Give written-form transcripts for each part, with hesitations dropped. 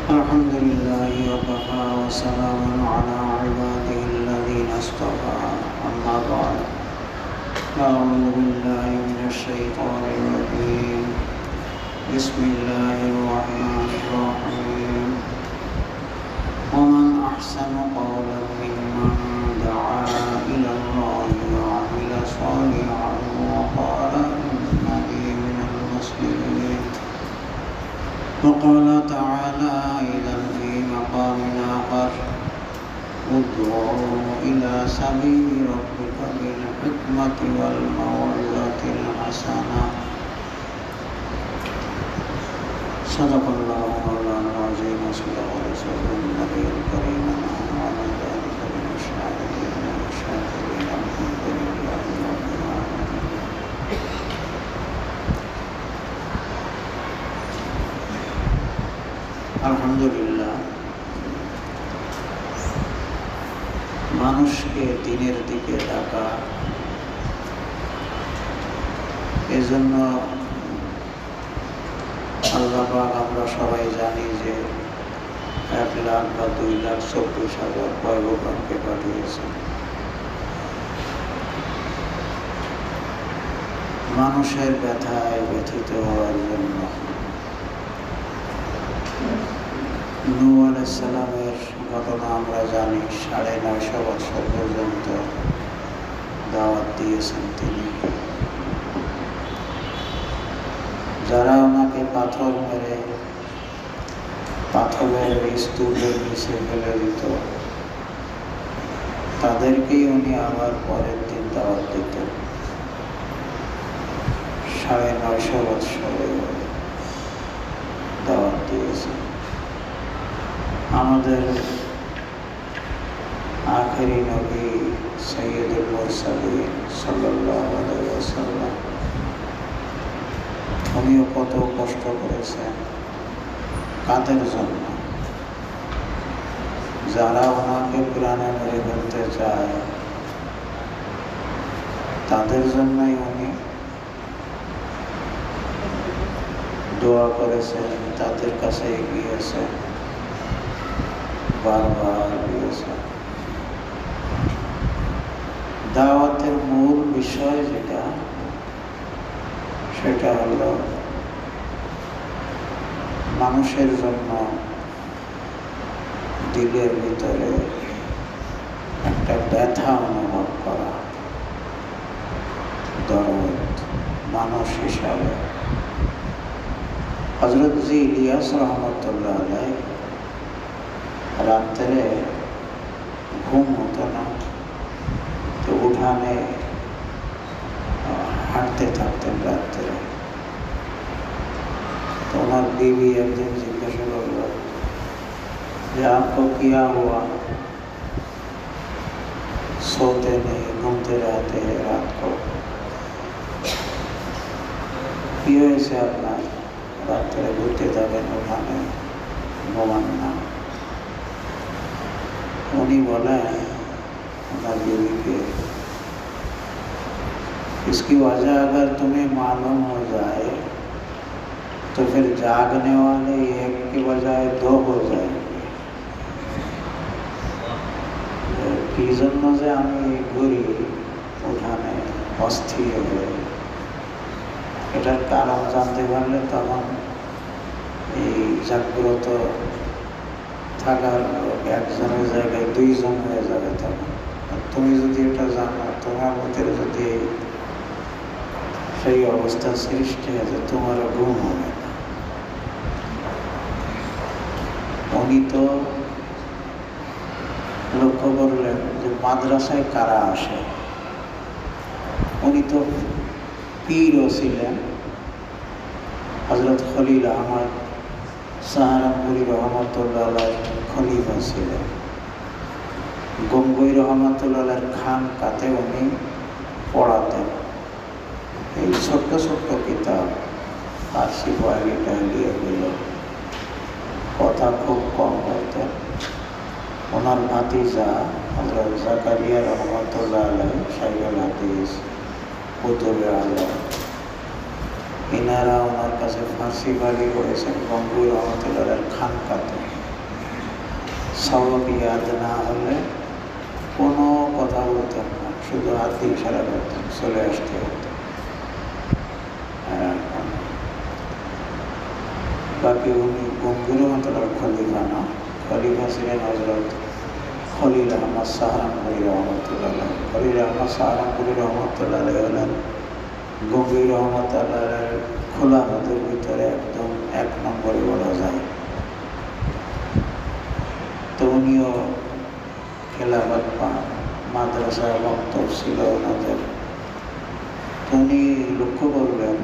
الحمد لله وكفى وسلام على عباده الذين اصطفى أما بعد أعوذ بالله من الشيطان الرجيم بسم الله الرحمن الرحيم ومن أحسن قولا ممن دعا إلى الله وعمل صالحا وقال إنني من المسلمين وقال تعالى أيضا في مقام آخر ادعوا إلى سبيل ربك بالحكمة والموعظة الحسنة صدق الله مولانا العظيم وصدق رسوله النبي الكريم وعلى ذلك من الشاهدين والشاكرين الحمد لله رب العالمين আলহামদুলিল্লাহ মানুষকে দিনের দিকে ডাকা, এজন্য আল্লাহ পাক আমরা সবাই জানি যে 1,00,000 বা 2,24,000 পয়গম্বরকে পাঠিয়েছেন মানুষের ব্যথায় ব্যথিত হওয়ার জন্য। নূহ আলাইহিস সালামের ঘটনা আমরা জানি, 950 বছর পর্যন্ত দাওয়াত দিয়েছেন তিনি। যারা ওনাকে পাথর মেরে পাথরের স্তূপের নিচে ফেলে দিত, তাদেরকেই উনি আবার পরের দিন দাওয়াত দিতেন। 950 বছরে দাওয়াত দিয়েছেন। আমাদের আখেরি নবী সৈয়দুল মুরসালিন সাল্লাল্লাহু আলাইহি ওয়াসাল্লাম, উনিও কত কষ্ট করেছেন কাদের জন্য? যারা ওনাকে প্রাণে মেরে ফেলতে চায় তাদের জন্যই উনি দোয়া করেছেন, তাদের কাছে গিয়েছেন, বারবার গিয়েছেন। দাওয়াতের মূল বিষয় যেটা, সেটা হলো মানুষের জন্য দিলের ভিতরে একটা ব্যথা অনুভব করা, দরদ মানুষ হিসাবে। হযরত জি ইলিয়াস রহমতুল্লাহ আলাইহি রাত্রে ঘুম হতো না, তো উঠানে হাঁটতে থাকতেন রাত্রে। তো ওনার বিবি একদিন জিজ্ঞাসা করল যে আপকো কিয়া হুয়া, सोते नहीं घूमते रहते हैं रात को, কি হয়েছে আপনার? রাত্রে ঘুরতে যাবেন, ওখানে ঘুমান না। उन्हीं बोला है हमारी बीवी के, इसकी वजह अगर तुम्हें मालूम हो जाए तो फिर जागने वाले एक की बजाय 2 हो जाएंगे। কি জন্য যে আমি ঘুরি উঠানে অস্থির হয়ে, এটার কারণ জানতে পারলে তখন এই জাগ্রত থাকার একজনের জায়গায় 2 জন হয়ে যাবে। তখন তুমি যদি এটা জানো, তোমার মধ্যে যদি সেই অবস্থা সৃষ্টি হয়েছে, তোমার ঘুম হবে না। উনি তো লক্ষ্য করলেন যে মাদ্রাসায় কারা আসে, উনি তো পীরও ছিলেন। হযরত খলিল আহমদ সাহারানপুরি রহমতুল্লাহ আলাইহির খলিফা ছিলেন। গঙ্গোই রহমতুল্লাহ আলাইহির খানকাতে উনি পড়াতেন। এই ছোট্ট ছোট্ট কিতাব, ফার্সি পড়ালি টাইলি, এগুলো কথা খুব কম বলতেন। ওনার ভাতিজা হযরত জাকারিয়া রহমতুল্লাহ আলাইহি শাইখুল হাদিস, কুতুবে আলম, এনারা ওনার কাছে ফার্সি বাড়ি করেছেন গঙ্গুর রহমতুল্লাহ খানকাতে। সওয়াব ইয়াদ না হলে কোনো কথা বলতেন না, শুধু হাত দিয়ে ইশারা করতেন, চলে আসতে হতো। বাকি উনি গম্ভীর রহমতুল্লাহ খলিফা না, খলিফা ছিলেন হযরত খলিল আহমদ সাহারানপুরি রহমতুল্লাহ। খলিল আহমদ সাহারানপুরি রহমতুল্লাহ হলেন গম্ভীর রহমতুল্লাহ খোলাফতের ভিতরে একদম 1 নম্বরে বলা যায়। তো উনিও খেলাফত পান, মাদ্রাসা মক্তব ছিল ওনাদের। উনি লক্ষ্য করলেন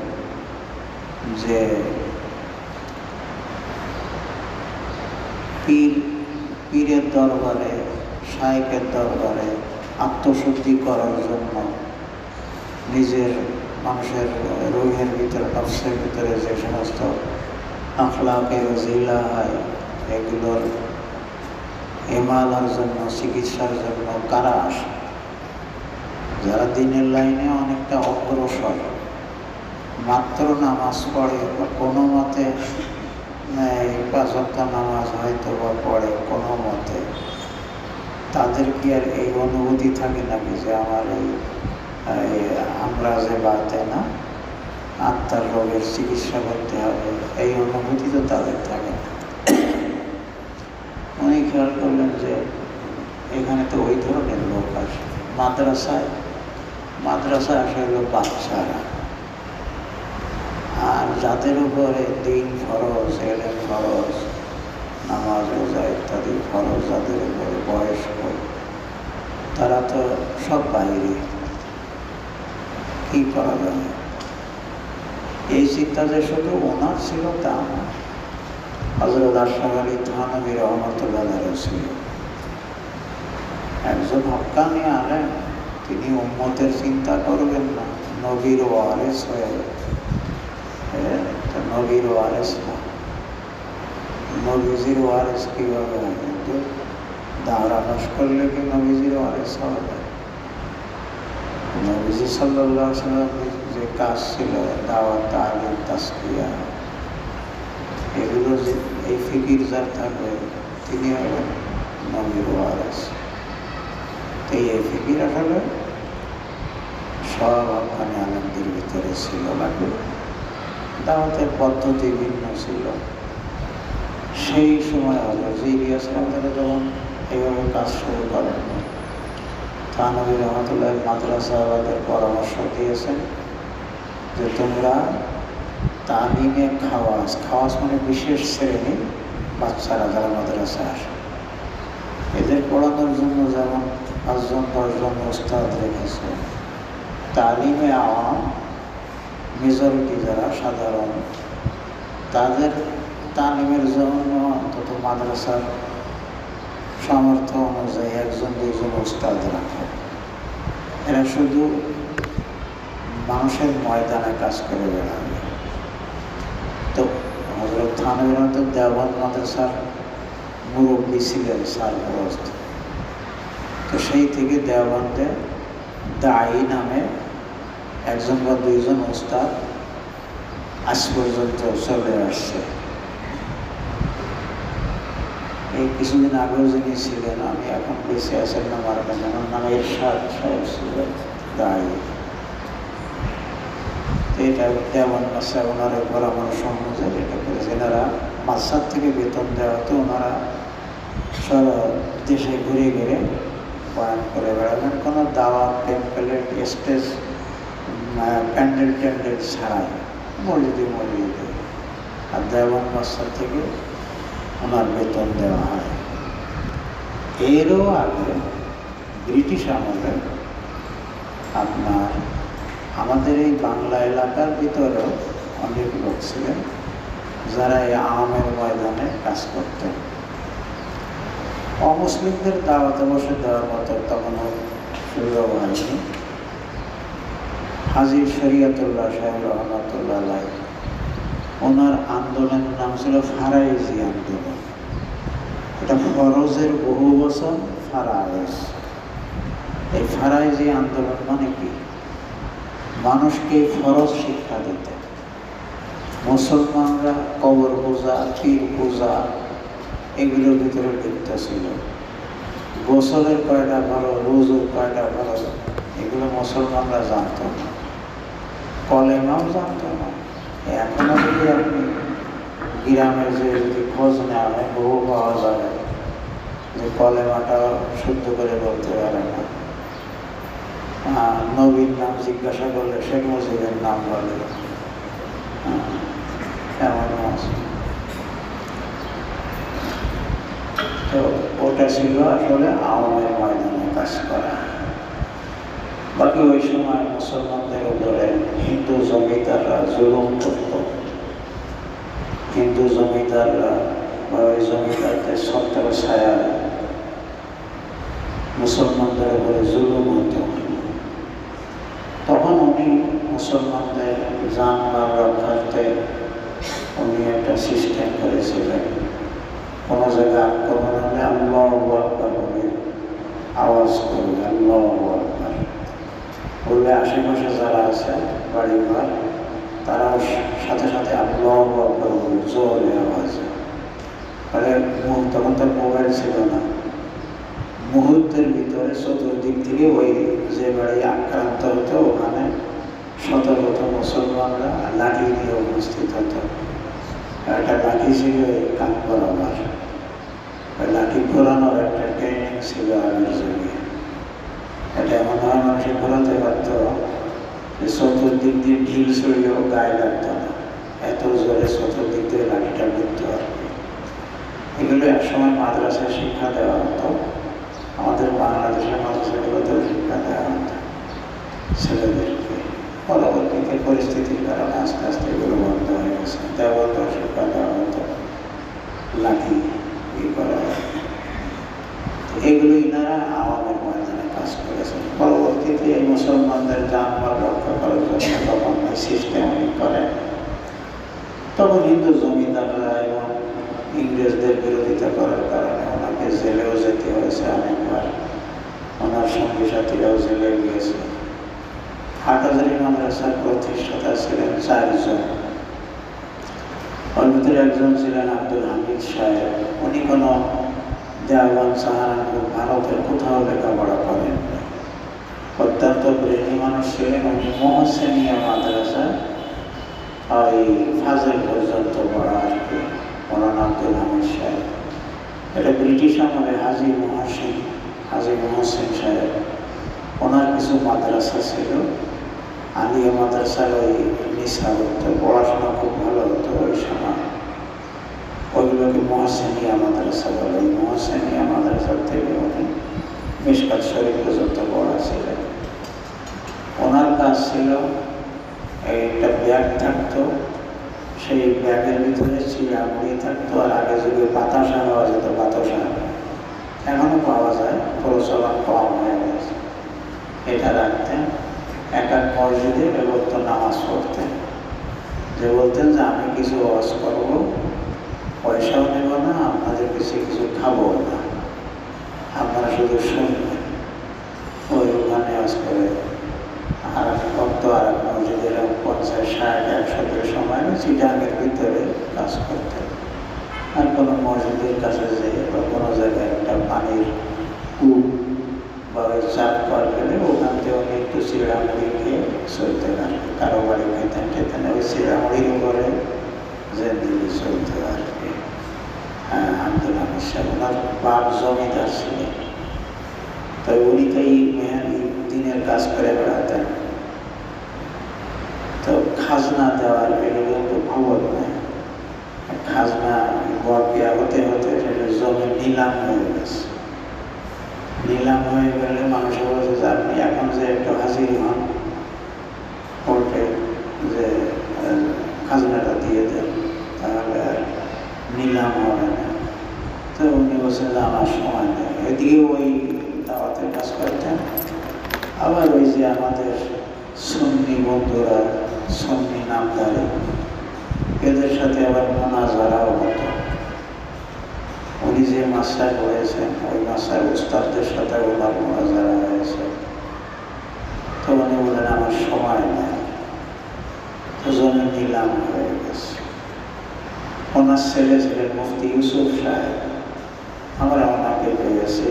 যে পীরের দরবারে, শায়েখের দরবারে আত্মশুদ্ধি করার জন্য নিজের মানুষের রুহের ভিতরে, নফসের ভিতরে যে সমস্ত আখলাকের জিলা হয়, এগুলোর এমালার জন্য, চিকিৎসার জন্য কারা আসে? যারা দিনের লাইনে অনেকটা অগ্রসর, মাত্র নামাজ পড়ে বা কোনো মতে 5 ওয়াক্ত নামাজ হয়তো বা পড়ে কোনো মতে, তাদের কি আর এই অনুভূতি থাকে নাকি যে আমার আমরা যে বাতে না আত্মার রোগের চিকিৎসা করতে হবে? এই অনুভূতি তো তাদের থাকে না। উনি খেয়াল করলেন যে এখানে তো ওই ধরনের লোক আসে। মাদ্রাসায় আসে হলো বাচ্চারা, আর যাদের উপরে দিন ফরজ, এলেম ফরজ, নামাজ রোজা ইত্যাদি ফরজ যাদের উপরে বয়স্ক, তারা তো সব বাইরে, কি করা যাবে? এই চিন্তা যে শুধু ওনার ছিল তা না, হযরত আশরাফ আলী থানভী রহমতুল্লাহ ছিল একজন হক্কানি আলেম। তিনি উম্মতের চিন্তা করবেন না, নবীর ওয়ারিস হয়ে, নবীর ওয়ারিস না, নবীজির ওয়ারিস কীভাবে হয়? কিন্তু দাওরা পাশ করলে কি নবীজির ওয়ারিস হবে? নবীজি সাল্লাল্লাহু আলাইহি ওয়াসাল্লাম যে কাজ ছিল, দাওয়াত, তালিম, তাসকিয়া, এগুলো যে এই ফিকির যার থাকবে তিনি হবেন নবীর ওয়ারিস। তো এই ফিকির আসলে সব হক্কানি আলেমদের ভিতরে ছিল। বাকি দাওয়াতের পদ্ধতি ভিন্ন ছিল। সেই সময় হযরত ইলিয়াস রহমতুল্লাহ যখন এইভাবে কাজ শুরু করেন, থানভী রহমতুল্লাহ মাদ্রাসাওয়ালাদের পরামর্শ দিয়েছেন যে তোমরা তালিমে খাওয়াস মানে বিশেষ শ্রেণী বাচ্চারা যারা মাদ্রাসায় আসে, এদের পড়ানোর জন্য যেমন 5-10 জন ওস্তাদ রেখেছে, তালিমে আওয়াম মেজরিটি যারা সাধারণ, তাদের তালিমের জন্য অন্তত মাদ্রাসার সামর্থ্য অনুযায়ী 1-2 জন ওস্তাদ রাখে। এরা শুধু মানুষের ময়দানে কাজ করে বেড়াবে। তো হযরত থানভী রহমতুল্লাহ দেওবন্দ মাদ্রাসার মুরব্বী ছিলেন সারপরস্ত। তো সেই থেকে দেওবন্দে দায়ী নামে 1 বা 2 জন ওস্তাদ আজ পর্যন্ত চলে আসছে। এই কিছুদিন আগেও যিনি ছিলেন, আমি এখন বেঁচে আছেন না মারা যেন, নাম এরশাদ সাহেব ছিলেন দায়ী। এটা দেওয়ান মাসা ওনার পরামর্শ অনুযায়ী এটা করেছে। এনারা মাসার থেকে বেতন দেওয়া হতো, ওনারা সারা দেশে ঘুরে ঘুরে বয়ান করে বেড়াবেন, কোনো দাওয়াত, টেম্পলেট, স্টেজ, প্যান্ডেল ছাড়াই মসজিদে। আর দেওয়ান মাসার থেকে ওনার বেতন দেওয়া হয়। এরও আগে ব্রিটিশ আমলে আপনার আমাদের এই বাংলা এলাকার ভিতরেও অনেক লোক ছিলেন যারা এই আমের ময়দানে কাজ করতেন। অমুসলিমদের দাওয়াতে বসে দেওয়ার মতো তখনও সুযোগ হয়নি। হাজী শরিয়তুল্লাহ সাহেব রহমতুল্লাহ আলাইহ, ওনার আন্দোলনের নাম ছিল ফারাইজি আন্দোলন। এটা ফরজের বহু বচন ফারাইজ। এই ফারাইজি আন্দোলন মানে কি? মানুষকে ফরজ শিক্ষা দিতে। মুসলমানরা কবর পূজা, পীর পূজা এগুলোর ভিতরে লিপ্ত ছিল। গোসলের কয়টা ভালো, রোজুর কয়টা ভালো, এগুলো মুসলমানরা জানতো না, কলেমাও জানতো না। এখনো যদি আপনি গ্রামে যে যদি খোঁজ নেওয়া হয়, বহু পাওয়া যাবে যে কলেমাটা শুদ্ধ করে বলতে পারে না। নবীর নাম জিজ্ঞাসা করলে শেখ মুজিবের নাম বলে, এমন আছে। তো ওটা ছিল আসলে আওয়ামের ময়দানে কাজ করা। বাকি ওই সময় মুসলমানদের উপরে হিন্দু জমিদাররা জুলুম করত। হিন্দু জমিদাররা বা ওই জমিদারদের ছত্র ছায়া মুসলমানদের উপরে জুলুম হতো। তখন উনি মুসলমানদের জানমাল রক্ষার্থে উনি একটা সিস্টেম করেছিলেন। কোনো জায়গায় আক্রমণ হলে আল্লাহু আকবার বলে আওয়াজ করবে, আল্লাহু আকবার বললে আশেপাশে যারা আছে বাড়িঘর তারাও সাথে সাথে আল্লাহু আকবার বলে জোরে আওয়াজে। মানে তখন তো মোবাইল ছিল না, মুহূর্তের ভিতরে চতুর্দিক থেকে ওই যে বাড়ি আক্রান্ত হতো ওখানে শত শত মুসলমানরা লাঠি নিয়ে উপস্থিত হতো। একটা লাঠি ছিল এই কান বরাবর, ওই লাঠি ঘোরানোর একটা ট্রেনিং ছিল আগের যুগে। এটা এমন হয় মানুষের ঘোরাতে পারত যে চতুর্দিক দিয়ে ঢিল ছড়িয়েও গায়ে লাগতো না, এত জোরে চতুর্দিক দিয়ে লাঠিটা ঘুরতো আর কি। এগুলো একসময় মাদ্রাসায় শিক্ষা দেওয়া হতো, আমাদের বাংলাদেশের মাদ্রাসাগুলোতেও শিক্ষা দেওয়া হতো ছেলেদেরকে। পরবর্তীতে পরিস্থিতির কারণে আস্তে আস্তে এগুলো বন্ধ হয়ে গেছে। দেওয়াতেও শিক্ষা দেওয়া হতো, লাঠি করা হয়। এগুলো ইনারা আওয়ামের ময়দানে কাজ করেছেন। পরবর্তীতে এই মুসলমানদের জানমাল রক্ষা করার জন্য তখন এই সিস্টেম করেন। তখন হিন্দু জমিদাররা এবং ইংরেজদের বিরোধিতা করার কারণে ওনাকে জেলেও যেতে হয়েছে অনেকবার। ওনার সঙ্গী সাথীরাও জেলে গিয়েছে। হাটহাজারী মাদ্রাসার প্রতিষ্ঠাতা ছিলেন 4 জন। ওর ভিতরে একজন ছিলেন আব্দুল হামিদ সাহেব। উনি কোনো দেওয়ান, সাহারানপুর, ভারতের কোথাও লেখাপড়া করেন, অত্যন্ত ব্রেনি মানুষ ছিলেন। উনি মোহসেনিয়া মাদ্রাসা ওই ফাজল পর্যন্ত পড়া আর কি, মৌলানা আব্দুল হামিদ সাহেব। এটা ব্রিটিশ আমলে হাজি মোহসেন সাহেব, ওনার কিছু মাদ্রাসা ছিল। আলিয়া মাদ্রাসার ওই নিসা হতো, পড়াশোনা খুব ভালো হতো ওই সময়। ওইগুলোকে মোহসেনিয়া মাদ্রাসা বলে। ওই মোহসেনিয়া মাদ্রাসার থেকে উনি মিশকাত শরীফ পর্যন্ত পড়া ছিলেন। ওনার কাজ ছিল একটা ব্যাগ থাকতো, সেই ব্যাগের ভিতরে চিড়ামুড়ি থাকতো, আর আগে যুগে বাতাসা পাওয়া যেত, বাতাসা এখনো পাওয়া যায়, প্রচলন কম হয়ে গেছে। এটা রাখতেন। এক এক মসজিদে লোক নামাজ পড়তেন, যে বলতেন যে আমি কিছু ওয়াজ করবো, পয়সাও নেব না, আপনাদের কিছু খাবো না, আপনারা শুধু শুনবেন। ওই ওখানে ওয়াজ করে আর ভক্ত আর এক মসজিদের 50, 60, 100 সময় চিটাঙের ভিতরে কাজ করতেন। আর কোনো মসজিদের কাছে যে বা কোনো জায়গায় একটা পানির কূপ বা ওই চাপ পার গেলে ওখান থেকে উনি একটু চিড়ামুড়ি খেয়ে চলতেন আর কি। কারো বাড়ি খেতেন টেতেন, ওই চিড়ামুড়ির উপরে যে দিকে চলতে আর কি। হ্যাঁ, আব্দুল হামিদ সাহেব ওনার বাপ জমিদার ছিলেন। তো উনি তো এই মেহানি দিনের কাজ করে বেড়াতেন। তো খাজনা দেওয়ার এগুলো তো খবর নেই। খাজনা বকেয়া হতে হতে সেটা জমি নিলাম হয়ে গেছে। নিলাম হয়ে গেলে মানুষের বলছে যে আপনি এখন যে একটু হাজির হন কোর্টে, যে খাজনাটা দিয়ে দেন, তাহলে আর নিলাম হবে না। তো উনি বলছেন যে আমার সময় নেই। এদিকে ওই দাওয়াতের কাজ করতেন। আবার ওই যে আমাদের সুন্নি বন্ধুরা, সুন্নি নামদারি, এদের সাথে আবার মোনাজারাও হতো। উনি যে মাসায় হয়েছেন ওই মাসায় উস্তাদদের সাথে ওনার মোনাজারা হয়েছে। তো উনি বলেন আমার সময় নেই, তো জমি নিলাম হয়ে গেছে। ওনার ছেলে ছিলেন মুফতি ইউসুফ সাহেব, আমরা ওনাকে পেয়েছি।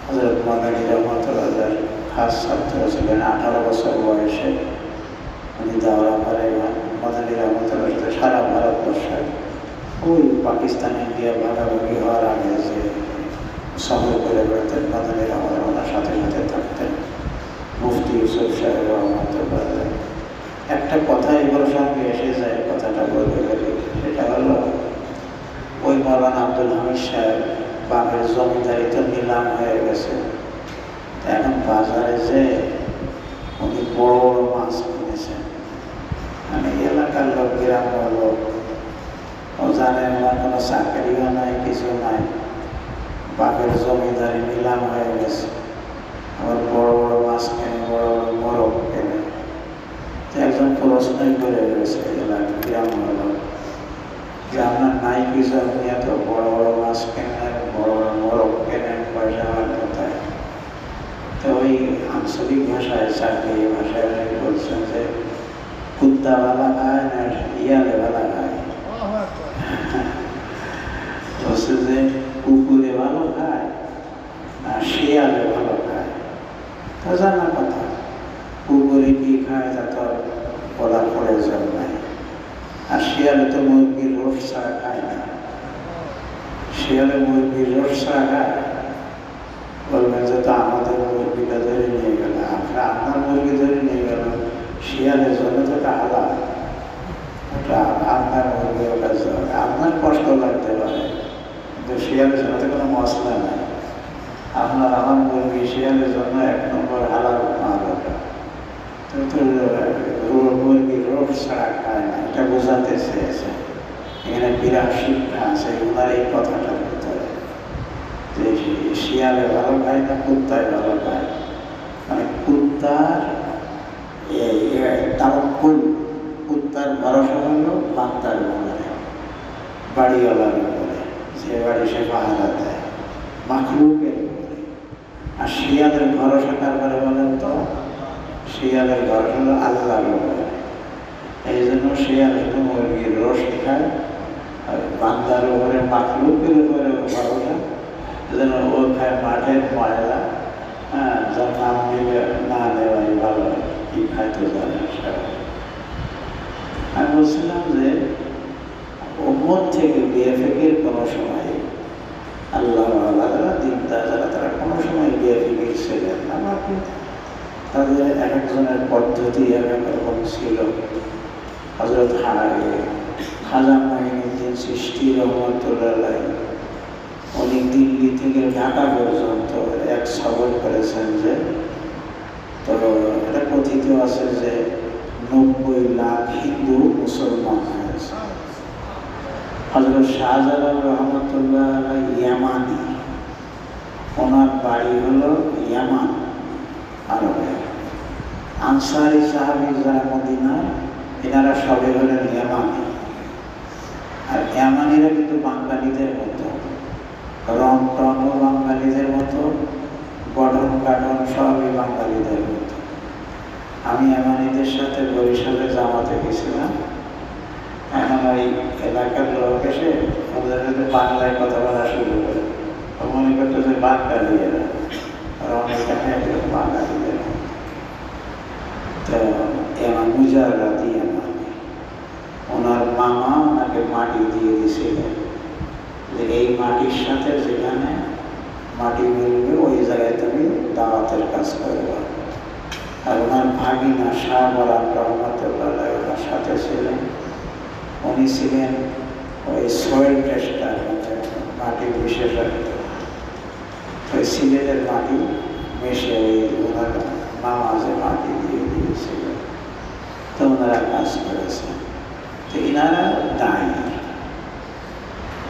হযরত মাদানী রহমতুল্লাহ খাস ছাত্র ছিলেন। 18 বছর বয়সে উনি দাওরা পারে মাদানী রহমতুল্লাহ সাথে সারা ভারতবর্ষে ওই পাকিস্তান ইন্ডিয়া ভাগাভাগি হওয়ার আগে যে সফর করে বেড়াতেন, মাদানী রহমতুল্লাহ ওনার সাথে সাথে থাকতেন। মুফতি ইউসুফ সাহেব রহমতুল্লাহ একটা কথা এগুলোর সঙ্গে এসে যায়, কথাটা বলতে গেলে সেটা হলো ওই মৌলানা আব্দুল হামিদ সাহেব বাপের জমিদারি তো নিলাম হয়ে গেছে। এখন বাজারে যে উনি বড় বড় মাছ কিনেছেন, মানে এলাকার লোক, গ্রামের লোক, ও জানেন ওনার কোনো চাকরিও নাই, কিছু নাই, বাপের জমিদারি নিলাম হয়ে গেছে, আবার বড় বড় মাছ কেনে, বড় বড় মোরগ কেনে। একজন প্রশ্নই করে রয়েছে এলাকা গ্রামের লোক যে আপনার নাই কিছু, আপনি এত বড় বড় মাছ কেনেন, বড় বড় মোরগ কেনেন, পয়সা আমার কোথায়? তো ওই আঞ্চলিক ভাষায়, চাকরি ভাষায় বলছেন যে কুত্তাওয়ালা খায় না ইয়ালেওয়ালা খায়। বলছে যে কুকুরে ভালো খায় না শিয়ালে ভালো খায়। তা জানা কথা, কুকুরে কি খায় তা তো বলার প্রয়োজন নাই। আর শিয়ালে তো মুরগির রোট ছাড়া খায় না। শিয়ালে মুরগির রোট ছাড়া খায়, বলবেন যে তো আমাদের মুরগিটা ধরে নিয়ে গেল, আপনার মুরগি ধরে নিয়ে গেল, শিয়ালের জন্য তো এটা আলাদা, ওটা আপনার মুরগি, ওটা আপনার কষ্ট লাগতে পারে, কিন্তু শিয়ালের জন্য তো কোনো মশলা নাই। আপনার আমার মুরগি শিয়ালের জন্য 1 নম্বর হালাল মাল, ওটা তো মুরগির রোট ছাড়া খায় না, এটা বোঝাতে চেয়েছে। এখানে বিরাট শিক্ষা আছে ওনার এই কথাটার ভিতরে, যে শিয়ালে ভালো খায় না কুত্তায় ভালো খায়। মানে কুত্তার তাওয়াক্কুল, কুত্তার ভরসা হলো বান্দার উপরে, বাড়িওয়ালার উপরে, যে বাড়ি সে পাহারা দেয়, মাখলুকের উপরে। আর শিয়ালের ভরসা কার উপরে বলেন তো? শিয়ালের ভরসা হলো আল্লাহর উপরে। এই জন্য শিয়াল শুধু মুরগির রস খায়, আর বান্দার উপরে, মাখলুকের উপরে ভরসা। যেন ও খায় মাঠের ময়লা, যার নাম দিলে না নেওয়াই ভালো, কি খাইতে জানে। আমি বলছিলাম যে উম্মত থেকে বেফিকির কোনো সময় আল্লাহ যারা দিনদার যারা, তারা কোনো সময় বেফিকির ছিলেন না। বাকি তাদের এক একজনের পদ্ধতি এক এক রকম ছিল। হযরত খাজা মঈনুদ্দিন চিশতি রহমতুল্লাহ উনি দিল্লি থেকে ঢাকা পর্যন্ত এক সফর করেছেন। যে তো এটা কথিত আছে যে 90 লাখ হিন্দু মুসলমান হয়েছে। হযরত শাহজালাল রহমতুল্লাহ ইয়ামানি, ওনার বাড়ি হলো ইয়ামান আরবে। আনসারি সাহাবী যারা মদিনার, এনারা সবাই হলেন ইয়ামানি। আর ইয়ামানিরা কিন্তু বাঙালিদের মতো, রং টংও বাঙালিদের মতো, গঠন কাঠন সবই বাঙালিদের মতো। আমি ইয়ামানিদের সাথে বরিশালে জামাতে গেছিলাম। এখন ওই এলাকার লোক এসে ওদের বাংলায় কথা বলা শুরু করে, মনে করতো যে বাঙালিরা, আর অনেকখানে বাঙালিদের মতো। তো এমন মুজাররাতি ইয়ামানি, ওনার মামা ওনাকে মাটি দিয়ে দিয়েছিলেন যে এই মাটির সাথে যেখানে মাটি মিলবে ওই জায়গায় তুমি দাওয়াতের কাজ করবে। আর ওনার ভাগিনা শাহ বরান রহমতুল্লাহ ওনার সাথে ছিলেন। উনি ছিলেন ওই সয়েল টেস্টার, মাটি বিশেষজ্ঞ। ওই সিলেটের মাটি মিশে ওই ওনার মামা যে মাটি দিয়ে দিয়েছিলেন, তো ওনারা কাজ করেছেন। তো এনারা দায়ী,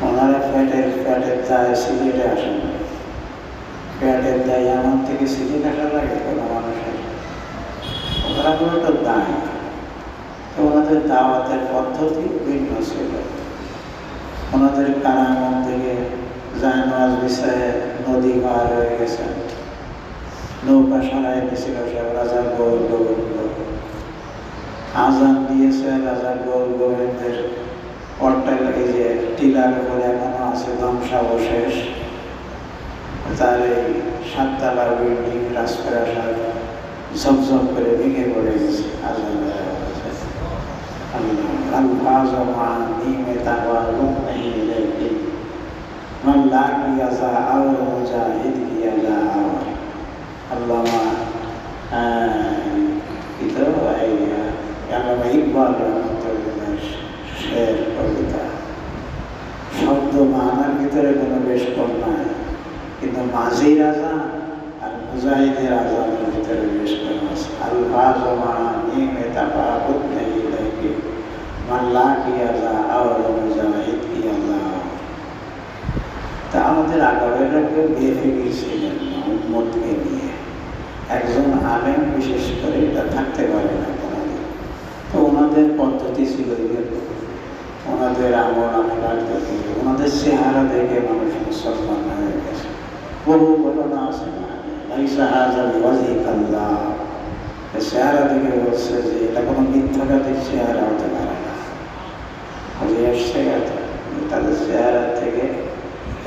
ওনারা ফ্যাটের দায় সিলেটে আসেন। ফ্যাটের দায় আমার থেকে সিলেট আসা লাগে কোনো মানুষের? ওনারা তো দায়। তো ওনাদের দাওয়াতের পদ্ধতি ভিন্ন ছিল। ওনাদের কারামন থেকে জায়নাজ বিছায় নদী পার হয়ে গেছেন, নৌকা সরাই দিয়েছিল সব রাজা গৌর গোবিন্দ। আজান দিয়েছে রাজা গৌর গোবিন্দের অট্টালিকা, এই যে টিলার উপরে এখনো আছে ধ্বংসাবশেষ, তার এই 7 তলা বিল্ডিং রাজপ্রাসাদ ঝকঝক করে ভেঙে পড়ে গেছে। अल्फाज़ मानी में तवालुम नहीं लेकिन मन ला किया जा और मुजाहिद किया जा और अल्लामा itu Allama Iqbal শের কবিতা। শব্দ মানার ভিতরে কোনো বেশ কম নাই, কিন্তু মাঝির আজান আর মুজাহিদের আজানের ভিতরে বেশ কম আছে। আলফাজ মানি में तफावुत नहीं लेकिन मन ला किया जा और मुजाहिद किया जा। তা আমাদের আগামীরা কেউ বেফিকির ছিলেন না উম্মতকে নিয়ে। একজন আলেম বিশেষ করে এটা থাকতে পারে না কোনোদিন। তো ওনাদের পদ্ধতি ছিল, ওনাদের আমল আমলার দেখে, ওনাদের চেহারা দেখে মানুষ মুসলমান হয়ে গেছে। বহু ঘটনা আছে না, চেহারা দেখে বলছে যে এটা কোনো মিথ্যাবাদীর চেহারা হতে পারে না। এসছে তাদের চেহারা থেকে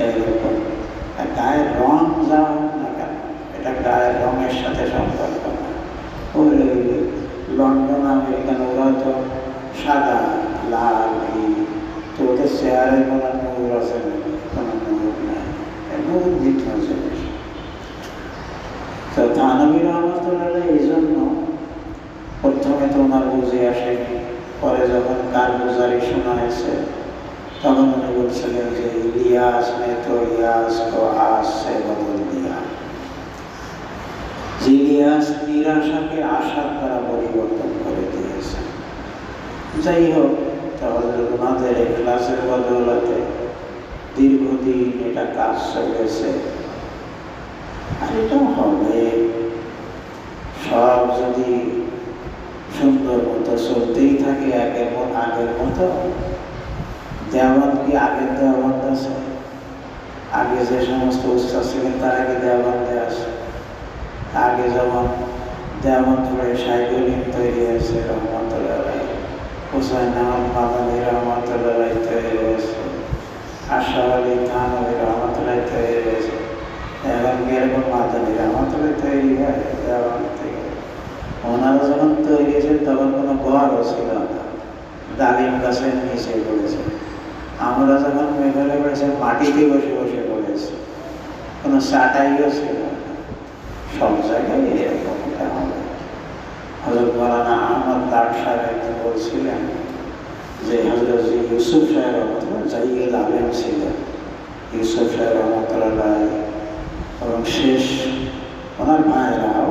এরকম গায়ের রং যা হোক না কেন, এটা গায়ের রঙের সাথে সম্পর্ক না। ওই লন্ডন আমেরিকান ওরা তো সাদা লাল, তো ওদের চেহারায় কোনো নূর আছে নাকি? কোনো নূর নাই, নূর মিথ্যা জিনিস। তো থানবী রহমতুল্লাহ এই জন্য প্রথমে তো ওনার বুঝে আসেনি, পরে যখন কারগুজারি শোনা হয়েছে তখন উনি বলছিলেন যে ইলিয়াস ने तो इलियास को आज से बदल दिया। ইলিয়াস নিরাশাকে আশার দ্বারা পরিবর্তন করে দিয়েছে। যাই হোক, তাহলে ওনাদের ইখলাসের বদৌলতে দীর্ঘদিন এটা কাজ চলেছে। আর এটা হবে, সব যদি সুন্দর মতো চলতেই থাকে আগের মতো। দেওয়ান কি আগের দেওয়ান আছে? আগে যে সমস্ত উস্তাদ ছিলেন তার আগে দেওয়ান দেওয়া আছে। আগে যেমন দেওয়ান ধরে সাইকেলিং তৈরি হয়েছে রহমতুল্লাহ, হুসাইন আহমদ মাদানী রহমতুল্লাহ তৈরি হয়েছে, আশরাফ আলী থানভী রহমতুল্লাহ তৈরি হয়েছে। এখন এরকম মাদানী রহমতুল্লাহ তৈরি হয় দেওয়ান থেকে। ওনারা যখন তৈরি হয়েছেন তখন কোনো ঘরও ছিল না, ডালিম গাছের নিচে পড়েছে। আমরা যখন মেঘালয় পড়েছে মাটিতে বসে বসে পড়েছে, কোনো চাটাইও ছিল না। সব জায়গায় এরকমটা হবে। হযরত মাওলানা আহমদ দার সাহেব একদিন বলছিলেন যে হযরত ইউসুফ সাহেব রহমতুল্লাহ জাইয়েল আলেম ছিলেন। ইউসুফ সাহেব রহমতুল্লাহ এবং শেষ ওনার ভাইরাও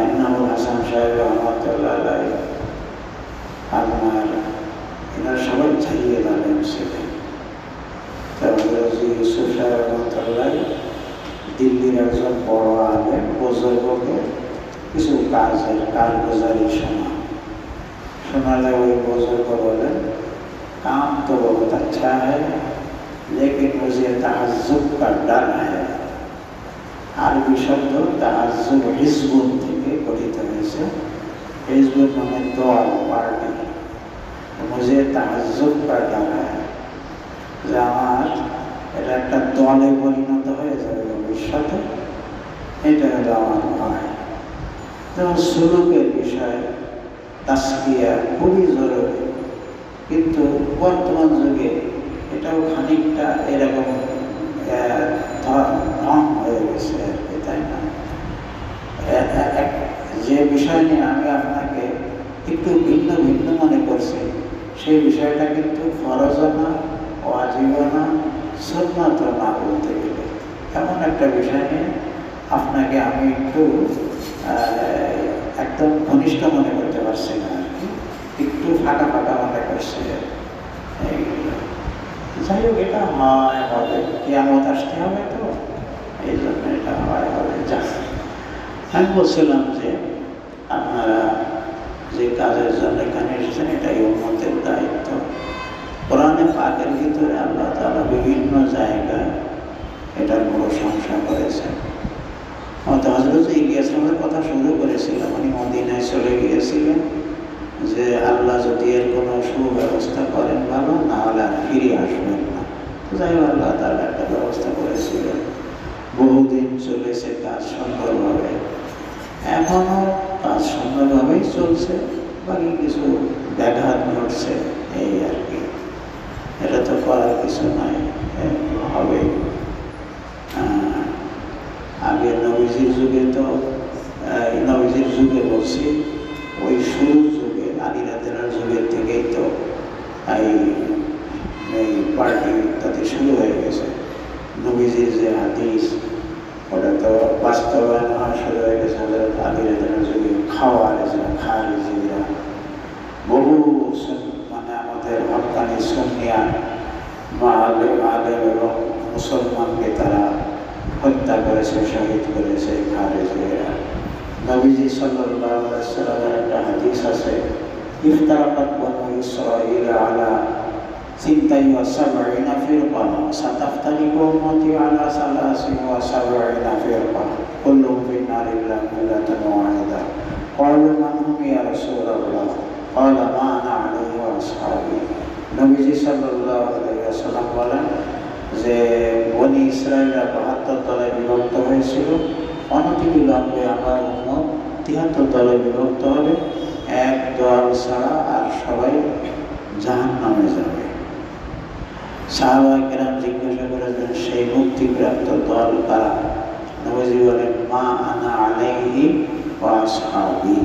ইনামুল হাসান সাহেব রহমতুল্লাহ আপনার এনার সবাই জাইয়েল আলেম ছিলেন। তারপরে ইউসুফ সাহেব রহমতুল্লাহ দিল্লির একজন বড় আলেম বুজুর্গকে কিছু কারগুজারি শোনালে ওই বুজুর্গ বলেন, काम तो बहुत अच्छा है लेकिन मुझे तहज्जुब का डर है। আরবি শব্দ তাহাজ্জুব হিজবুন থেকে গঠিত হয়েছে। হিজবুন মানে দল, পার্টি। মুঝে তাহাজ্জুব का डर है, যে আমার এটা একটা দলে পরিণত হয়ে যাবে ভবিষ্যতে, এটা হলো আমার ভয়। যেমন সুলুকের বিষয়ে তাসকিয়া খুবই জরুরি, কিন্তু বর্তমান যুগে এটাও খানিকটা এরকম ঢং হয়ে গেছে আর কি, তাই না? যে বিষয় নিয়ে আমি আপনাকে একটু ভিন্ন ভিন্ন মনে করছি, সেই বিষয়টা কিন্তু ফরজও না, ওয়াজিবও না, সুন্নাতও না বলতে গেলে। এমন একটা বিষয় নিয়ে আপনাকে আমি একটু একদম ঘনিষ্ঠ মনে করতে পারছি না আর কি, একটু ফাঁকা ফাঁকা মনে করছে এইগুলো। যাই হোক, এটা হয় হবে, কিয়ামত আসতে হবে, তো এই জন্য এটা হয় হবে। যাক, আমি বলছিলাম যে আপনারা যে কাজের জন্য এখানে এসেছেন এটাই উম্মতের দায়িত্ব। কোরআনে পাকের ভিতরে আল্লাহ তাআলা বিভিন্ন জায়গায় এটার প্রশংসা করেছেন। হযরত ইলিয়াসের কথা শুরু করেছিলাম, উনি মদিনায় চলে গিয়েছিলেন যে আল্লাহ যদি এর কোনো সুব্যবস্থা করেন ভালো, না হলে আর ফিরে আসবেন না। যাই হোক, আল্লাহ তাআলা একটা ব্যবস্থা করেছিলেন। বহুদিন চলেছে কাজ সুন্দরভাবে, এখনো কাজ সুন্দরভাবেই চলছে, বাকি কিছু ব্যাঘাত ঘটছে, এই আর কি। এটা তো করার কিছু নাই, হবে। আগে নবীজির যুগে তো, নবীজির যুগে বলছি, ওই শুরুর যুগে আলী রাদিয়াল্লাহু আনহুর যুগের থেকেই তো এই পার্টি তাতে শুরু হয়ে গেছে। নবীজির যে হাদিস, ওটা তো বাস্তবায়ন হওয়া শুরু হয়ে গেছে হযরত আলী রাদিয়াল্লাহু আনহুর যুগে। খাওয়ারিজরা বহু মানে আমাদের হক্কানি সুন্নিয়া আলেম এবং মুসলমানকে তারা হত্যা করেছে, শহীদ করেছে খারিজিরা। নবীজি সাল্লাল্লাহু আলাইহি ওয়াসাল্লামের একটা হাদিস আছে, ইফতারাকাত বানু ইসরাঈল আলা ৭৩ ফিরকা সাতাফতারিকু উম্মতি আলা ৭৩ ফিরকা কুল্লুহুম ফিন-নার ইল্লা মিল্লাতান ওয়াহিদা। ক্বালু মান হুম ইয়া রাসূলাল্লাহ? ক্বালা মা আনা আলাইহি ওয়া আসহাবি। নবীজি সাল্লাল্লাহু আলাইহি ওয়াসাল্লাম বলেন যে বনি ইসরাঈলরা ৭২ দলে বিভক্ত হয়েছিল, অনতিবিলম্বে আমার উম্মত ৭৩ দলে বিভক্ত হবে, এক দল ছাড়া আর সবাই জাহান্নামে যাবে। সাহাবায়ে কেরাম জিজ্ঞাসা করেছেন, সেই মুক্তিপ্রাপ্ত দল কারা? নবীজি বলেন, মা আনা আলাইহি ওয়া আসহাবি।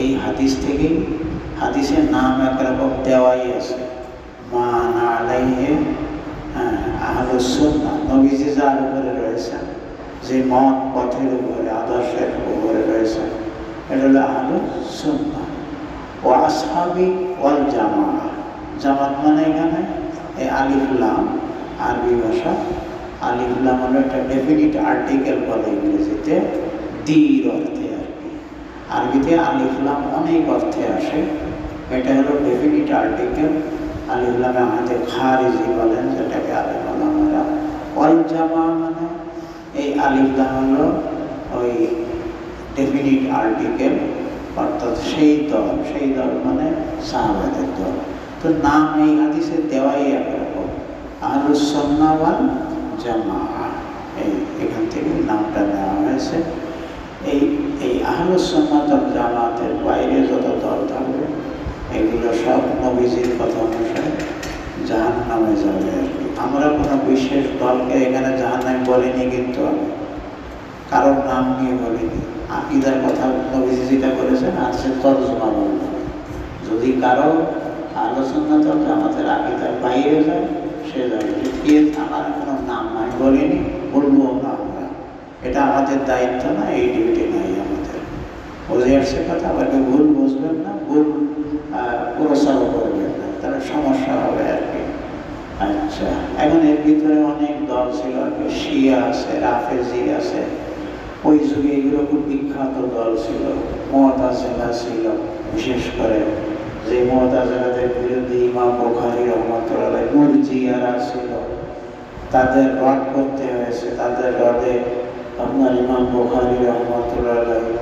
এই হাদিস থেকেই, হাদিসের নাম একরকম দেওয়াই আছে, মা আনা আলাইহি আহলুস সুন্নাহ। নবীজি যার উপরে রয়েছেন, যে মত পথের উপরে, আদর্শের উপরে রয়েছেন, এটা হলো আহলুস সুন্নাহ। ওয়া আসহাবি ওয়াল জামাআহ। জামাত মানে এখানে এই আলিফ লাম, আরবি ভাষা আলিফ লাম হলো একটা ডেফিনিট আর্টিকেল বলে ইংরেজিতে, দির অর্থে আর কি। আরবিতে আলিফ লাম অনেক অর্থে আসে, এটা হলো ডেফিনিট আর্টিকেল। আলিফ লামে আমাদের খারিজি বলেন, যেটাকে আলিফ লামেরা। ওয়াল জামাআহ মানে এই আলিফ লাম হলো ওই ডেফিনিট আর্টিকেল, অর্থাৎ সেই দল মানে সাহাবাদের দল। তো নাম এই হাদিসে দেওয়াই একরকম, আহলুস সুন্নাহ ওয়াল জামাআহ, এখান থেকে নামটা নেওয়া হয়েছে। এই আহলুস সুন্নাহ ওয়াল জামাআতের বাইরে যত দল থাকবে, এগুলো সব নবীজির কথা অনুসারে জাহান্নামে যাবে আর কি। আমরা কোনো বিশেষ দলকে এখানে জাহান্নামে বলিনি, কিন্তু কারোর নাম নিয়ে বলিনি। আকীদার কথা নবীজি যেটা বলেছেন, আর সে তরজমা বললাম। যদি কারো আহলুস সুন্নাহ ওয়াল জামাতের আকীদার বাইরে যায়, সে যাবে। আমার কোনো নাম আমি বলিনি, বলবো না আমরা, এটা আমাদের দায়িত্ব না, এই ডিউটি নাই আমাদের। বুঝে আসছে কথা? আবার ভুল বুঝবেন না, ভুল প্রচারও করবেন না, তাহলে সমস্যা হবে আর কি। আচ্ছা, এখন এর ভিতরে অনেক দল ছিল আর কি, শিয়া আছে, রাফেজি আছে। ওই যুগে এগুলো খুব বিখ্যাত দল ছিল। মুতাজিলা ছিল, বিশেষ করে যে মুতাজিলাদের বিরুদ্ধে ইমাম বুখারী রাহমাতুল্লাহ আলাইহি, মুরজিয়ারা ছিল, তাদের রদ করতে হয়েছে। তাদের রদে আপনার ইমাম বুখারী রাহমাতুল্লাহ আলাইহি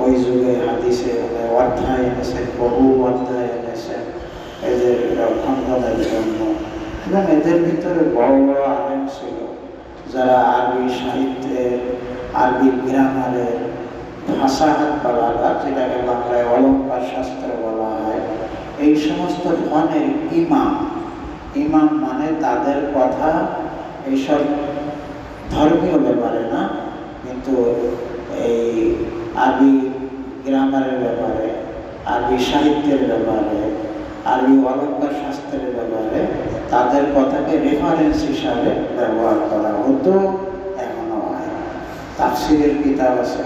ওই যুগে হাদিসে অধ্যায় এনেছেন, বহু অধ্যায় এনেছেন এদের খণ্ডনের জন্য। এবং এদের ভিতরে বড় বড় আলেম ছিল, যারা আরবি সাহিত্যের, আরবি গ্রামারের, ফাসাহাত বালাগাত, যেটাকে বাংলায় অলঙ্কার শাস্ত্র বলা হয়, এই সমস্ত ফনের ইমাম মানে তাদের কথা এইসব ধর্মীয় ব্যাপারে না, কিন্তু এই আরবি গ্রামারের ব্যাপারে, আরবি সাহিত্যের ব্যাপারে, আরবি অলঙ্কার শাস্ত্রের ব্যাপারে তাদের কথাকে রেফারেন্স হিসাবে ব্যবহার করা হতো, এখনো হয়। তাফসিরের কিতাব আছে,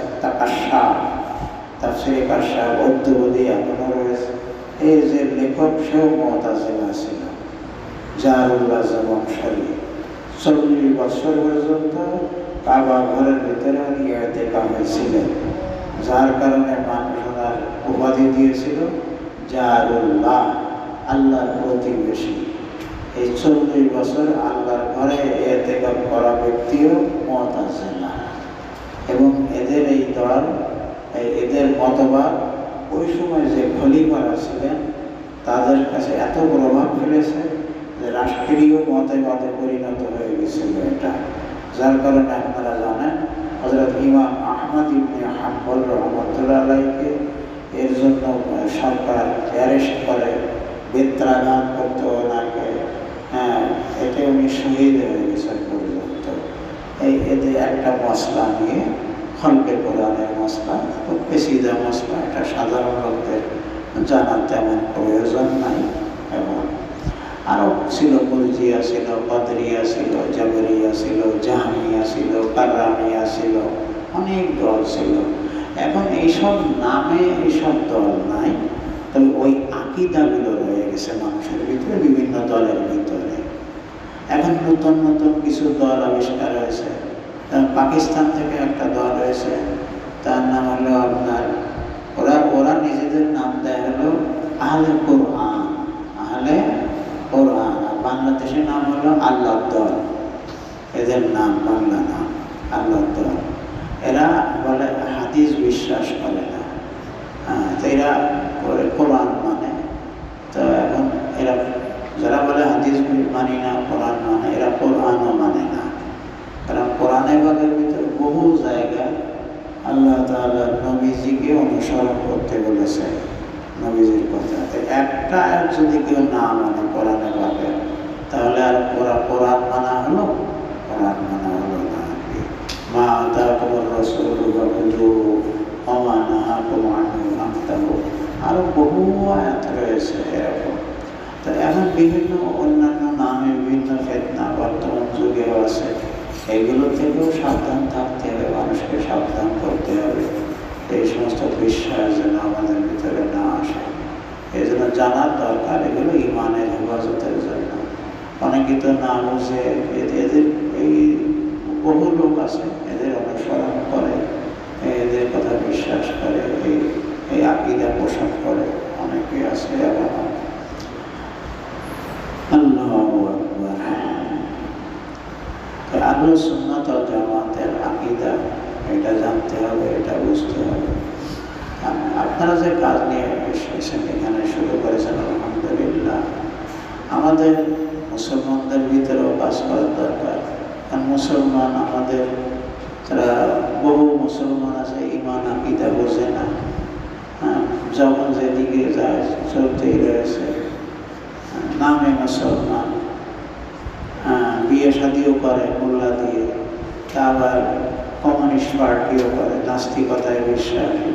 তাফসিরে কাশফ, অদ্যবধি এখনো রয়েছে। এই যে লেখক, সেও মুতাজিলা ছিল, জারুল্লাহ বংশালী। ৪০ বছর পর্যন্ত কাবা ঘরের ভিতরে উনি ইতিকাফে ছিলেন, যার কারণে মানুষ ওনার উপাধি দিয়েছিল জারুল্লাহ, আল্লাহর প্রতিবেশী। এই ৪০ বছর আল্লাহর ঘরে ইতিকাফ করা ব্যক্তিও মুতাজিলা। এবং এদের এই দল, এদের মতবাদ ওই সময় যে খলিফারা ছিলেন, তাদের কাছে এত প্রভাব ফেলেছে যে রাষ্ট্রীয় মতবাদে পরিণত হয়ে গেছিল এটা। যার কারণে আপনারা জানেন হযরত ইমাম আহমদ ইবনে হাম্বল রাহমাতুল্লাহ আলাইহিকে এর জন্য সরকার অ্যারেস্ট করে, বেত্রাঘাত করতো ওনাকে। এতে উনি শহীদ হয়ে গেছেন পর্যন্ত। এদের একটা মশলা নিয়ে খলকে কোরআনের মশলা, খুব পেশিদা মশলা, এটা সাধারণ লোকদের জানার তেমন প্রয়োজন নাই। এবং আরও ছিল, মুরজিয়া ছিল, বদরিয়া ছিল, জাবরিয়া ছিল, জাহামিয়া ছিল, কাররামিয়া ছিল, অনেক দল ছিল। এখন এইসব নামে এইসব দল নাই, তবে ওই আকিদাগুলো রয়ে গেছে মানুষের ভিতরে, বিভিন্ন দলের ভিতরে। এখন নতুন নতুন কিছু দল আবিষ্কার হয়েছে। পাকিস্তান থেকে একটা দল হয়েছে, তার নাম হলো আপনার, ওরা নিজেদের নাম দেয় হলো আহলে কোরআন, আহলে কোরআন। আর বাংলাদেশের নাম হলো আল্লাহ দল, এদের নাম বাংলা নাম আল্লাহ দল। এরা বলে হাদিস বিশ্বাস করে না, তো এরা কোরআন মানে। তো এখন এরা যারা বলে হাদিস মানি না, কোরআন মানে, এরা কোরআনও মানে না। কারণ কোরআনে বাগের ভিতরে বহু জায়গায় আল্লাহ তাআলা নবীজিকে অনুসরণ করতে বলেছে, নবীজির কথা। একটা যদি কেউ না মানে কোরআনে বাগে, তাহলে আর কোরআন মানা হলো? কোরআন মানা হলো না। মা আতাকুমুর রাসূলু ফাখুযুহু ওয়া মা নাহাকুম আনহু ফান্তাহু, আরো বহু আয়াত রয়েছে এরকম। তো এখন বিভিন্ন অন্যান্য নামে বিভিন্ন ফিতনা বর্তমান যুগেও আছে। এগুলো থেকেও সাবধান থাকতে হবে, মানুষকে সাবধান করতে হবে, এই সমস্ত বিশ্বাস যেন আমাদের ভিতরে না আসে। এই জন্য জানার দরকার, এগুলো ইমানের হেফাজতের জন্য। অনেকে তো না বুঝে এদের এই বহু লোক আছে, এদের অনুসরণ করে, এদের কথা বিশ্বাস করে, এই আকীদা পোষণ করে, অনেকে আছে। এবং আল্লাহু আকবার। আহলে সুন্নাত ওয়াল জামাতের আকীদা, এটা জানতে হবে, এটা বুঝতে হবে। আপনারা যে কাজ নিয়ে এসেছেন, এখানে শুরু করেছেন, আলহামদুলিল্লাহ। আমাদের মুসলমানদের ভিতরেও কাজ করার দরকার। কারণ মুসলমান আমাদের, যারা বহু মুসলমান আছে ইমান আকীদা বোঝে না, যখন যেদিকে যায় চলতেই রয়েছে, নামে মুসলমান, বিয়ে শাদিও করে মোল্লা দিয়ে, তা আবার কমিউনিস্ট পার্টিও করে, নাস্তিকতায় বিশ্বাসী।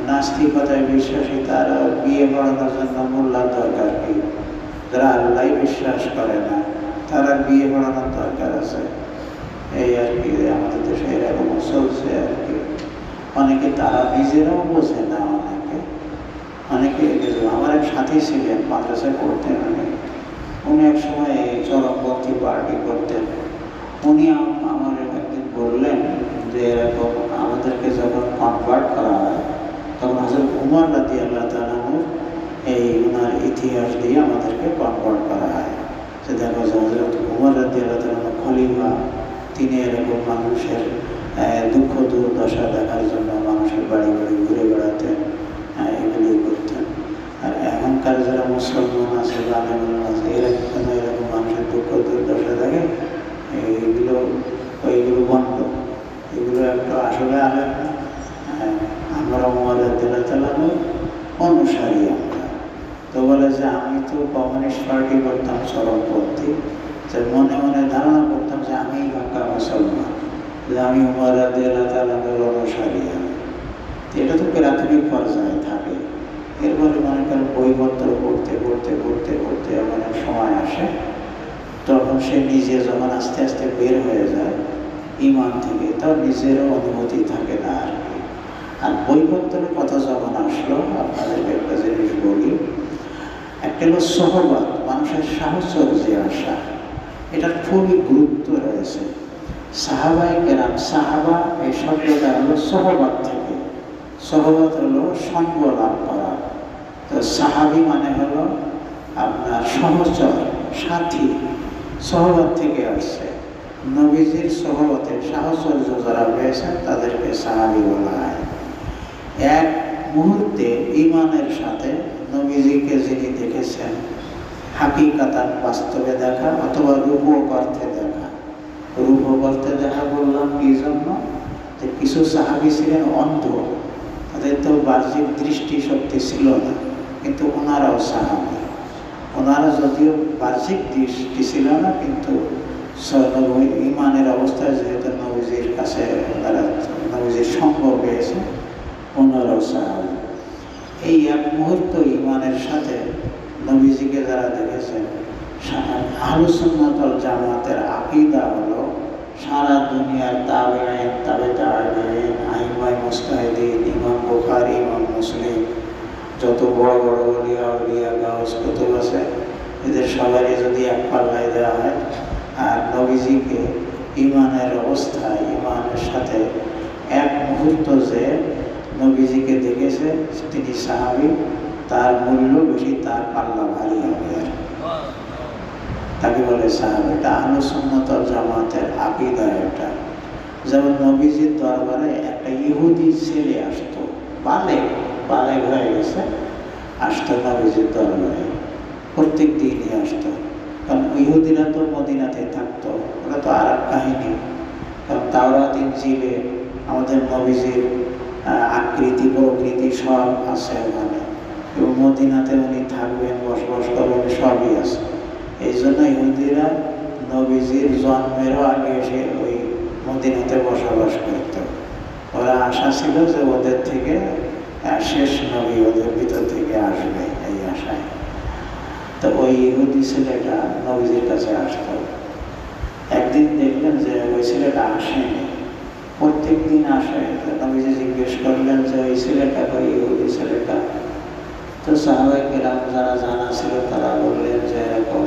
নাস্তিকতায় বিশ্বাসী তারা বিয়ে পড়ানোর জন্য মোল্লার দরকার কি? যারা আল্লাহ বিশ্বাস করে না, তারা বিয়ে পড়ানোর দরকার আছে। এই আর কি আমাদের দেশে এরকম চলছে আর কি। অনেকে তারা নিজেরাও বোঝে না, অনেকে আমার এক সাথী ছিলেন, মাদ্রাসায় পড়তেন উনি এক সময় চরমপন্থী পার্টি করতেন। উনি আমার একদিন বললেন যে এরকম আমাদেরকে যখন কনভার্ট করা হয়, তখন হযরত উমর রাদিয়াল্লাহু তাআলা এই ওনার ইতিহাস দিয়ে আমাদেরকে কনভার্ট করা হয়। যে দেখো যে হযরত উমর রাদিয়াল্লাহু তাআলা খলিফা, তিনি এরকম মানুষের দুঃখ দুর্দশা দেখার জন্য মানুষের বাড়ি বাড়ি ঘুরে বেড়াতেন, এগুলি করতেন। আর এখনকার যারা মুসলমান আছে, আলেমুল আছে, এরা কেন এরকম মানুষের দুঃখ দুর্দশা দেখে? ওইগুলো বন্ধ, এগুলো একটা আসলে আলেম না। আমরা উমর রাদিয়াল্লাহু তাআলা অনুসারী আমরা। তো বলে যে আমি তো কমিউনিস্ট পার্টি করতাম, চরমপন্থী, যে মনে মনে ধারণা করতাম যে আমি পাক্কা মুসলমান, যে আমি উমর রাদিয়াল্লাহু তাআলার অনুসারী। এটা তো প্রাথমিক পর্যায়ে থাকে। এরপরে মনে করেন বইপত্র পড়তে পড়তে পড়তে পড়তে এমন এক সময় আসে, তখন সে নিজে যখন আস্তে আস্তে বের হয়ে যায় ইমান থেকে, তার নিজেরও অনুমতি থাকে না আর কি। আর বইপত্রের কথা যখন আসলো, আপনাদেরকে একটা জিনিস বলি। একটা হলো সহবত, মানুষের সাহচর্যে আসা, এটার খুবই গুরুত্ব রয়েছে। সাহাবায়ে কেরাম, সাহাবা এই শব্দটা হলো সহবত থেকে। সহবত হলো সঙ্গ লাভ করা। তো সাহাবী মানে হলো আপনার সহচর, সাথী, সহবত থেকে আসছে। নবীজির সহবতে সাহচর্য যারা পেয়েছেন তাদেরকে সাহাবী বলা হয়। এক মুহূর্তে ইমানের সাথে নবীজিকে যিনি দেখেছেন, হাকিকাতান বাস্তবে দেখা অথবা রূপক অর্থে দেখা। রূপক অর্থে যে কিছু সাহাবী ছিলেন অন্ধ, তাদের তো বাহ্যিক দৃষ্টি শক্তি ছিল না, কিন্তু ওনারাও সাহাবী। ওনারা যদিও বাহ্যিক দৃষ্টি ছিল না, কিন্তু ইমানের অবস্থায় যেহেতু নবীজির কাছে ওনারা নবীজির সঙ্গ পেয়েছে, ওনারাও সাহাবী। এই এক মুহূর্ত ইমানের সাথে নবীজিকে যারা দেখেছেন, আহলুস সুন্নাত ওয়াল জামাতের আকীদা হলো সারা দুনিয়ার তাবেঈন, তাবে তাবেঈন, আইম্মায়ে মুজতাহিদিন, ইমাম বুখারী, ইমাম মুসলিম, যত বড় বড় ওলিয়া উলিয়া গাউস কুতুব আছে, এদের সবারই যদি এক পাল্লায় দেওয়া হয়, আর নবীজিকে ইমানের অবস্থায় ইমানের সাথে এক মুহূর্ত যে নবীজিকে দেখেছে তিনি সাহাবী, তার মূল্য বেশি, তার পাল্লা ভারী হবে। আর তাকে বলে সাহাবী। এটা আহলুস সুন্নাত ওয়াল জামাতের আকীদা। এটা যেমন নবীজির দরবারে একটা ইহুদি ছেলে আসতো, বালেগ হয়ে গেছে, আসতো নবীজির দরবারে, প্রত্যেক দিনই আসতো। কারণ ইহুদিরা তো মদিনাতে থাকতো, ওরা তো আর এক কাহিনী। কারণ তাওরাত ইনজিলে আমাদের নবীজির আকৃতি প্রকৃতি সব আছে ওখানে, এবং মদিনাতে উনি থাকবেন, বসবাস করবেন, সবই আছে। এই জন্য ইহুদিরা নবীজির জন্মেরও আগে এসে ওই মদিনাতে বসবাস করত। ওরা আশা ছিল যে ওদের থেকে শেষ নবী ওদের ভিতর থেকে আসবে, এই আশায়। তো ওই ইহুদি ছেলেটা নবীজির কাছে আসতো। একদিন দেখলেন যে ওই ছেলেটা আসেনি, প্রত্যেক দিন আসে। নবীজি জিজ্ঞেস করলেন যে ওই ছেলেটা, ওই ইহুদি ছেলেটা। তো সাহাবায়ে কেরাম যারা জানা ছিল তারা বললেন যে এরকম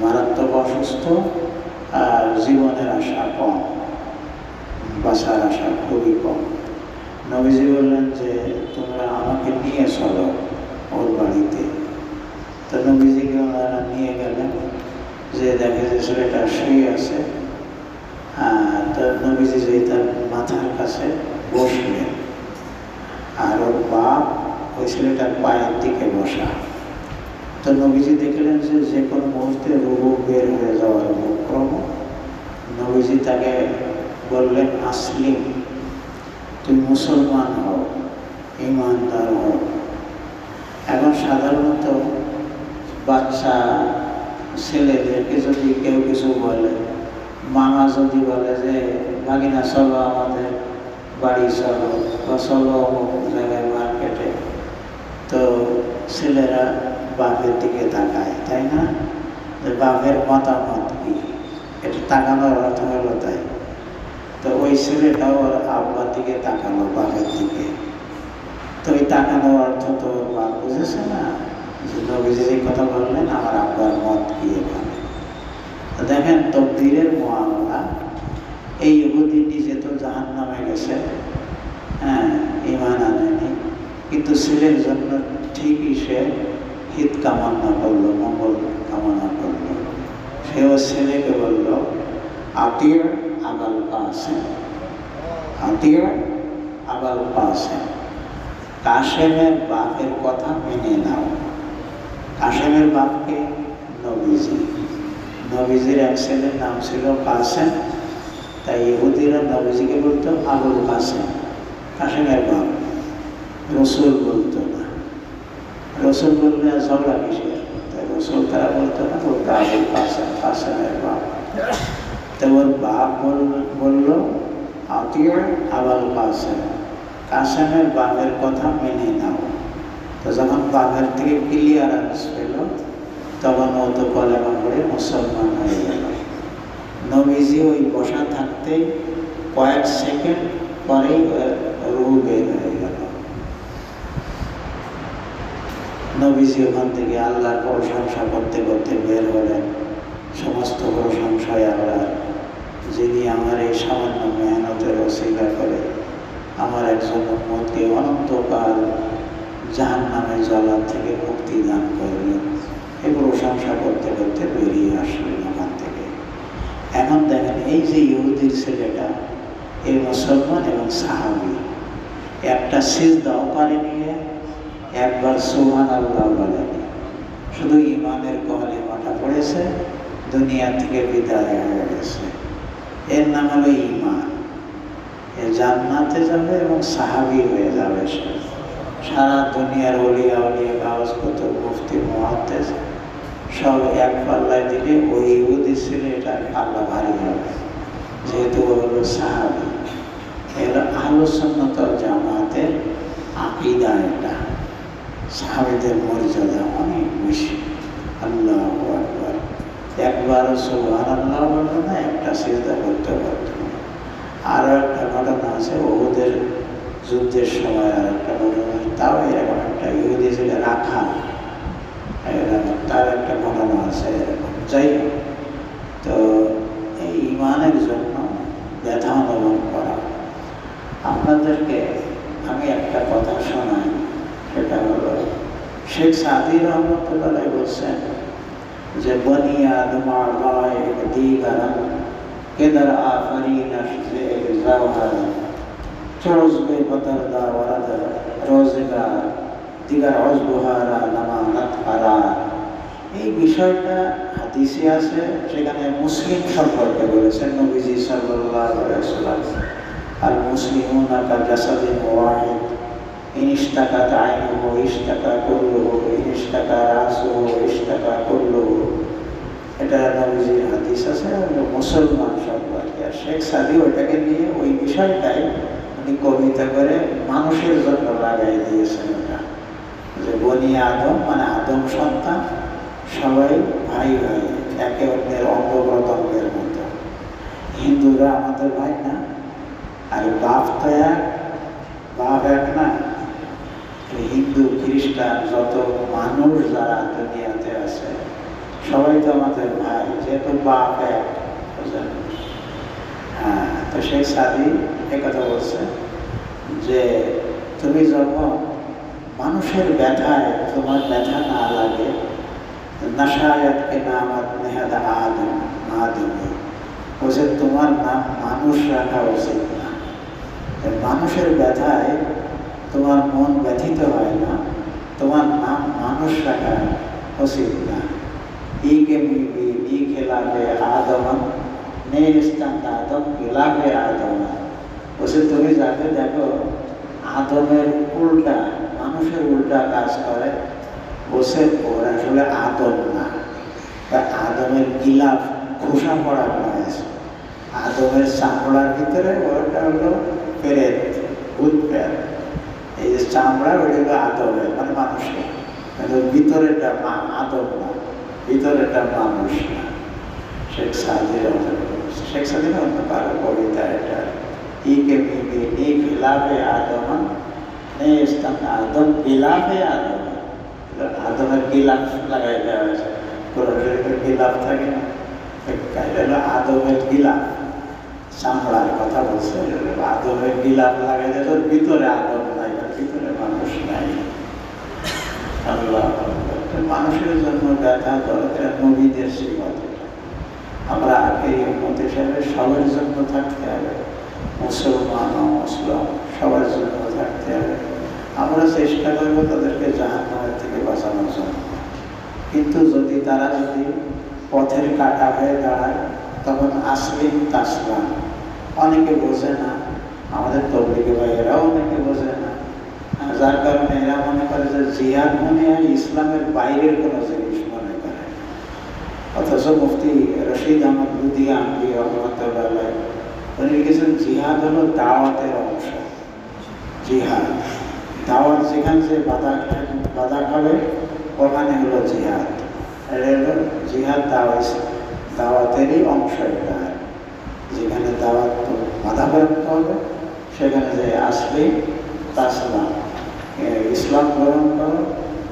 মারাত্মক অসুস্থ, আর জীবনের আশা কম, বাঁচার আশা খুবই কম। নবীজি বললেন যে তোমরা আমাকে নিয়ে চলো ওর বাড়িতে। তো নবীজিকে ওনারা নিয়ে গেলেন, যে দেখে যে ছেলেটা শুয়ে আছে। তো নবীজি যে তার মাথার কাছে বসলেন, আর ওর বাপ ওই ছেলেটার পায়ের দিকে বসা। তো নবীজি দেখলেন যে যে কোনো মুহূর্তে রূহ বের হয়ে যাওয়ার উপক্রম। নবীজি তাকে বললেন, আসলিম, তুমি মুসলমান হও, ইমানদার হও। এখন সাধারণত বাচ্চা ছেলেদেরকে যদি কেউ কিছু বলে, মামা যদি বলে যে ভাগিনা চলো আমাদের বাড়ি চলো, বা চলো অমুক জায়গায় মার্কেটে, তো ছেলেরা বাপের দিকে তাকায়, তাই না? যে বাপের মতামত কি, এটা তাকানোর অর্থ হলো তাই। তো ওই ছেলেটাও ওর আব্বার দিকে তাকালো, বাপের দিকে। তো ওই তাকানোর অর্থ তো বাপ বুঝেছে না, যে নবীজি যে কথা বললেন আমার আব্বার মত কি এখানে। দেখেন তকদীরের মুআমালা। এই ইহুদি নিজে তো জাহান্নামে গেছে, ঈমান আনেনি, কিন্তু ছেলের জন্য ঠিকই সে হিত কামনা করলো, মঙ্গল কামনা করলো। সেও ছেলেকে বলল, আতিয় আবাল কাসেম, আতিয় আবাল কাসেম, কাসেমের বাপের কথা মেনে নাও। কাসেমের বাপকে নবীজি, নবীজির এক ছেলের নাম ছিল কাসেম, তাই ইহুদিরা নবীজিকে বলতো আবুল কাসেম, কাসেমের বাপ। রসুল বলতো না, রসুল বললে ঝগড়া কিসের, তাই রসুল তারা বলতো না, বলতো আবুল কাসেম, কাসেমের বাপ। তো ওর বাপ বলল আতিয় আবুল কাসেম, কাসেমের বাপের কথা মেনে নাও। তো যখন বাপের থেকে ক্লিয়ারেন্স পেল, তখন ও তো কলেমা পড়ে মুসলমান হয়ে গেল। নবীজি ওই বসা থাকতেই কয়েক সেকেন্ড পরেই রূহ বের হয়ে গেল। নবীজি ওখান থেকে আল্লাহর প্রশংসা করতে করতে বের হলেন। সমস্ত প্রশংসায় আল্লাহ, যিনি আমার এই সামান্য মেহনতের ওসিলা করে আমার একজন উম্মতকে অনন্তকাল জাহান্নামের জ্বালা থেকে মুক্তি দান করলেন। এই প্রশংসা করতে করতে বেরিয়ে আসলেন ওখান থেকে। এখন দেখেন এই যে ইহুদির ছেলেটা, এই মুসলমান এবং সাহাবী, একটা সিজদাও পারেনি, একবার সুবহানাল্লাহ বলেনি, শুধু ইমানের কলিমাটা পড়েছে, দুনিয়া থেকে বিদায় হয়ে গেছে। এর নাম হলো ইমান। এ জান্নাতে যাবে এবং সাহাবী হয়ে যাবে সে। সারা দুনিয়ার ওলিয়া উলিয়া কাগজপত্র মুফতি মুহাদ্দিস সব এক পাল্লায় দিলে ওই ইহুদি ছিল এটা পাল্লা ভারী হবে, যেহেতু ও হলো সাহাবী। এরা আহলুস সুন্নাত ওয়াল জামাতের আকীদা। এটা সাহাবীদের মর্যাদা অনেক বেশি। আল্লাহু আকবার। একবারও সুবহানাল্লাহ বলতো না, একটা সিজদা করতে পারতো না। আরও একটা ঘটনা আছে, ওহুদের যুদ্ধের সময় আর একটা ঘটনা, তাও এরকম একটা ইহুদি ছিল রাখাল, তার একটা ঘটনা আছে এরকম। যাই হোক, তো এই ইমানের জন্য ব্যথা অনুভব করা। আপনাদেরকে আমি একটা কথা শোনাই, সেটা হলো শেখ সাদি রহমতুল্লাহ বলছেন যে বনিয়া দুমার নয় দিগারান কেদার আফরিনা সে জাওহারা চোজবে বদরদা ওয়ারাদা রোজগা দিগার অজবুহারা নামানাত পারা। এই বিষয়টা হাদিসে আছে, সেখানে মুসলিম সম্পর্কে বলেছেন নবীজি সাল্লাল্লাহু আলাইহি ওয়াসাল্লাম, আল মুসলিমুনা কা জাসাদিন ওয়াহিদ ইনইশতাকাত আইনুহু ইশতাকা কুল্লুহু ইনইশতাকা রাসুহু ইশতাকা কুল্লুহু। এটা নবীজির হাদিস আছে মুসলমান সম্পর্কে। আর শেখ সাদি ওইটাকে নিয়ে ওই বিষয়টাই উনি কবিতা করে মানুষের জন্য লাগাই দিয়েছেন। ওটা যে বনি আদম মানে আদম সন্তান, সবাই ভাই ভাই, একে অন্যের অঙ্গ প্রত্যঙ্গের মতো। হিন্দুরা আমাদের ভাই না, আর বাপ তো এক, বাপ এক না। হিন্দু খ্রিস্টান যত মানুষ যারা দুনিয়াতে আছে সবাই তো আমাদের ভাই, যেহেতু বাপ এক। হ্যাঁ, তো শেখ সাদি একথা বলছে যে তুমি যখন মানুষের ব্যথায় তোমার ব্যথা না লাগে, নাশায়াতকে নামাত নেহাদা আদম আদমি, বলছে তোমার নাম মানুষ রাখা উচিত না। মানুষের ব্যথায় তোমার মন ব্যথিত হয় না, তোমার নাম মানুষ রাখা উচিত না। ইকে মিবি ই খেলাফে আদমান নে ইস্তান আদম খেলাফে আদমান। বলছে তুমি যাকে দেখো আদমের উল্টা, মানুষের উল্টা কাজ করে, বসে ওরা আসলে আদম না, আদমের গিলাফ খোসা পড়া হয়েছে। আদমের চামড়ার ভিতরে ওটা হলো পেরেত, ভূত প্রেত। এই যে চামড়া ওইটা হলো আদমের মানে মানুষের, ভিতরেরটা আদম না, ভিতরেরটা মানুষ না। শেখ সাদির শেখ সাদির অন্য কারো কবিতা এটা। ইকে মিবি নি খিলাফে আদমান নে ইস্তান আদম গিলাফে আদম। আদমের গিলাফ লাগাই দেওয়া হয়েছে, কোরআনের গিলাফ থাকে না, এটা হলো আদমের গিলাফ, চামড়ার কথা বলছে। আদমের গিলাফ লাগাই দেয়, তোর ভিতরে আদম নাই, ভিতরে মানুষ নাই। আল্লাহ, মানুষের জন্য ব্যথা দরকার, নবীদের সিফাত। আমরা এই উম্মত হিসেবে সবার জন্য থাকতে হবে, মুসলমান ও মুসলিম সবার জন্য থাকতে হবে। আমরা চেষ্টা করবো তাদেরকে জাহান্নামের থেকে বাঁচানোর জন্য। কিন্তু যদি তারা পথের কাটা হয়ে দাঁড়ায়, তখন আসলিম তাসলাম। অনেকে বোঝে না, আমাদের তবলিগি ভাইয়েরাও অনেকে বোঝে না, যার কারণে এরা মনে করে যে জিহাদ মনে হয় ইসলামের বাইরের কোনো জিনিস মনে করে। অথচ মুফতি রশিদ আহমদ বুদিয়ানবী রহমতুল্লাহ উনি লিখেছেন জিহাদ হলো দাওয়াতের অংশ। জিহাদ দাওয়াত, যেখানে যে বাধা খাবে ওখানে হলো জিহাদ। এটা হলো জিহাদ দাওয়াতেরই অংশ। এটা যেখানে দাওয়াত বাধাপ্রাপ্ত হবে সেখানে যে আসলে তাসলাম, ইসলাম গ্রহণ করো,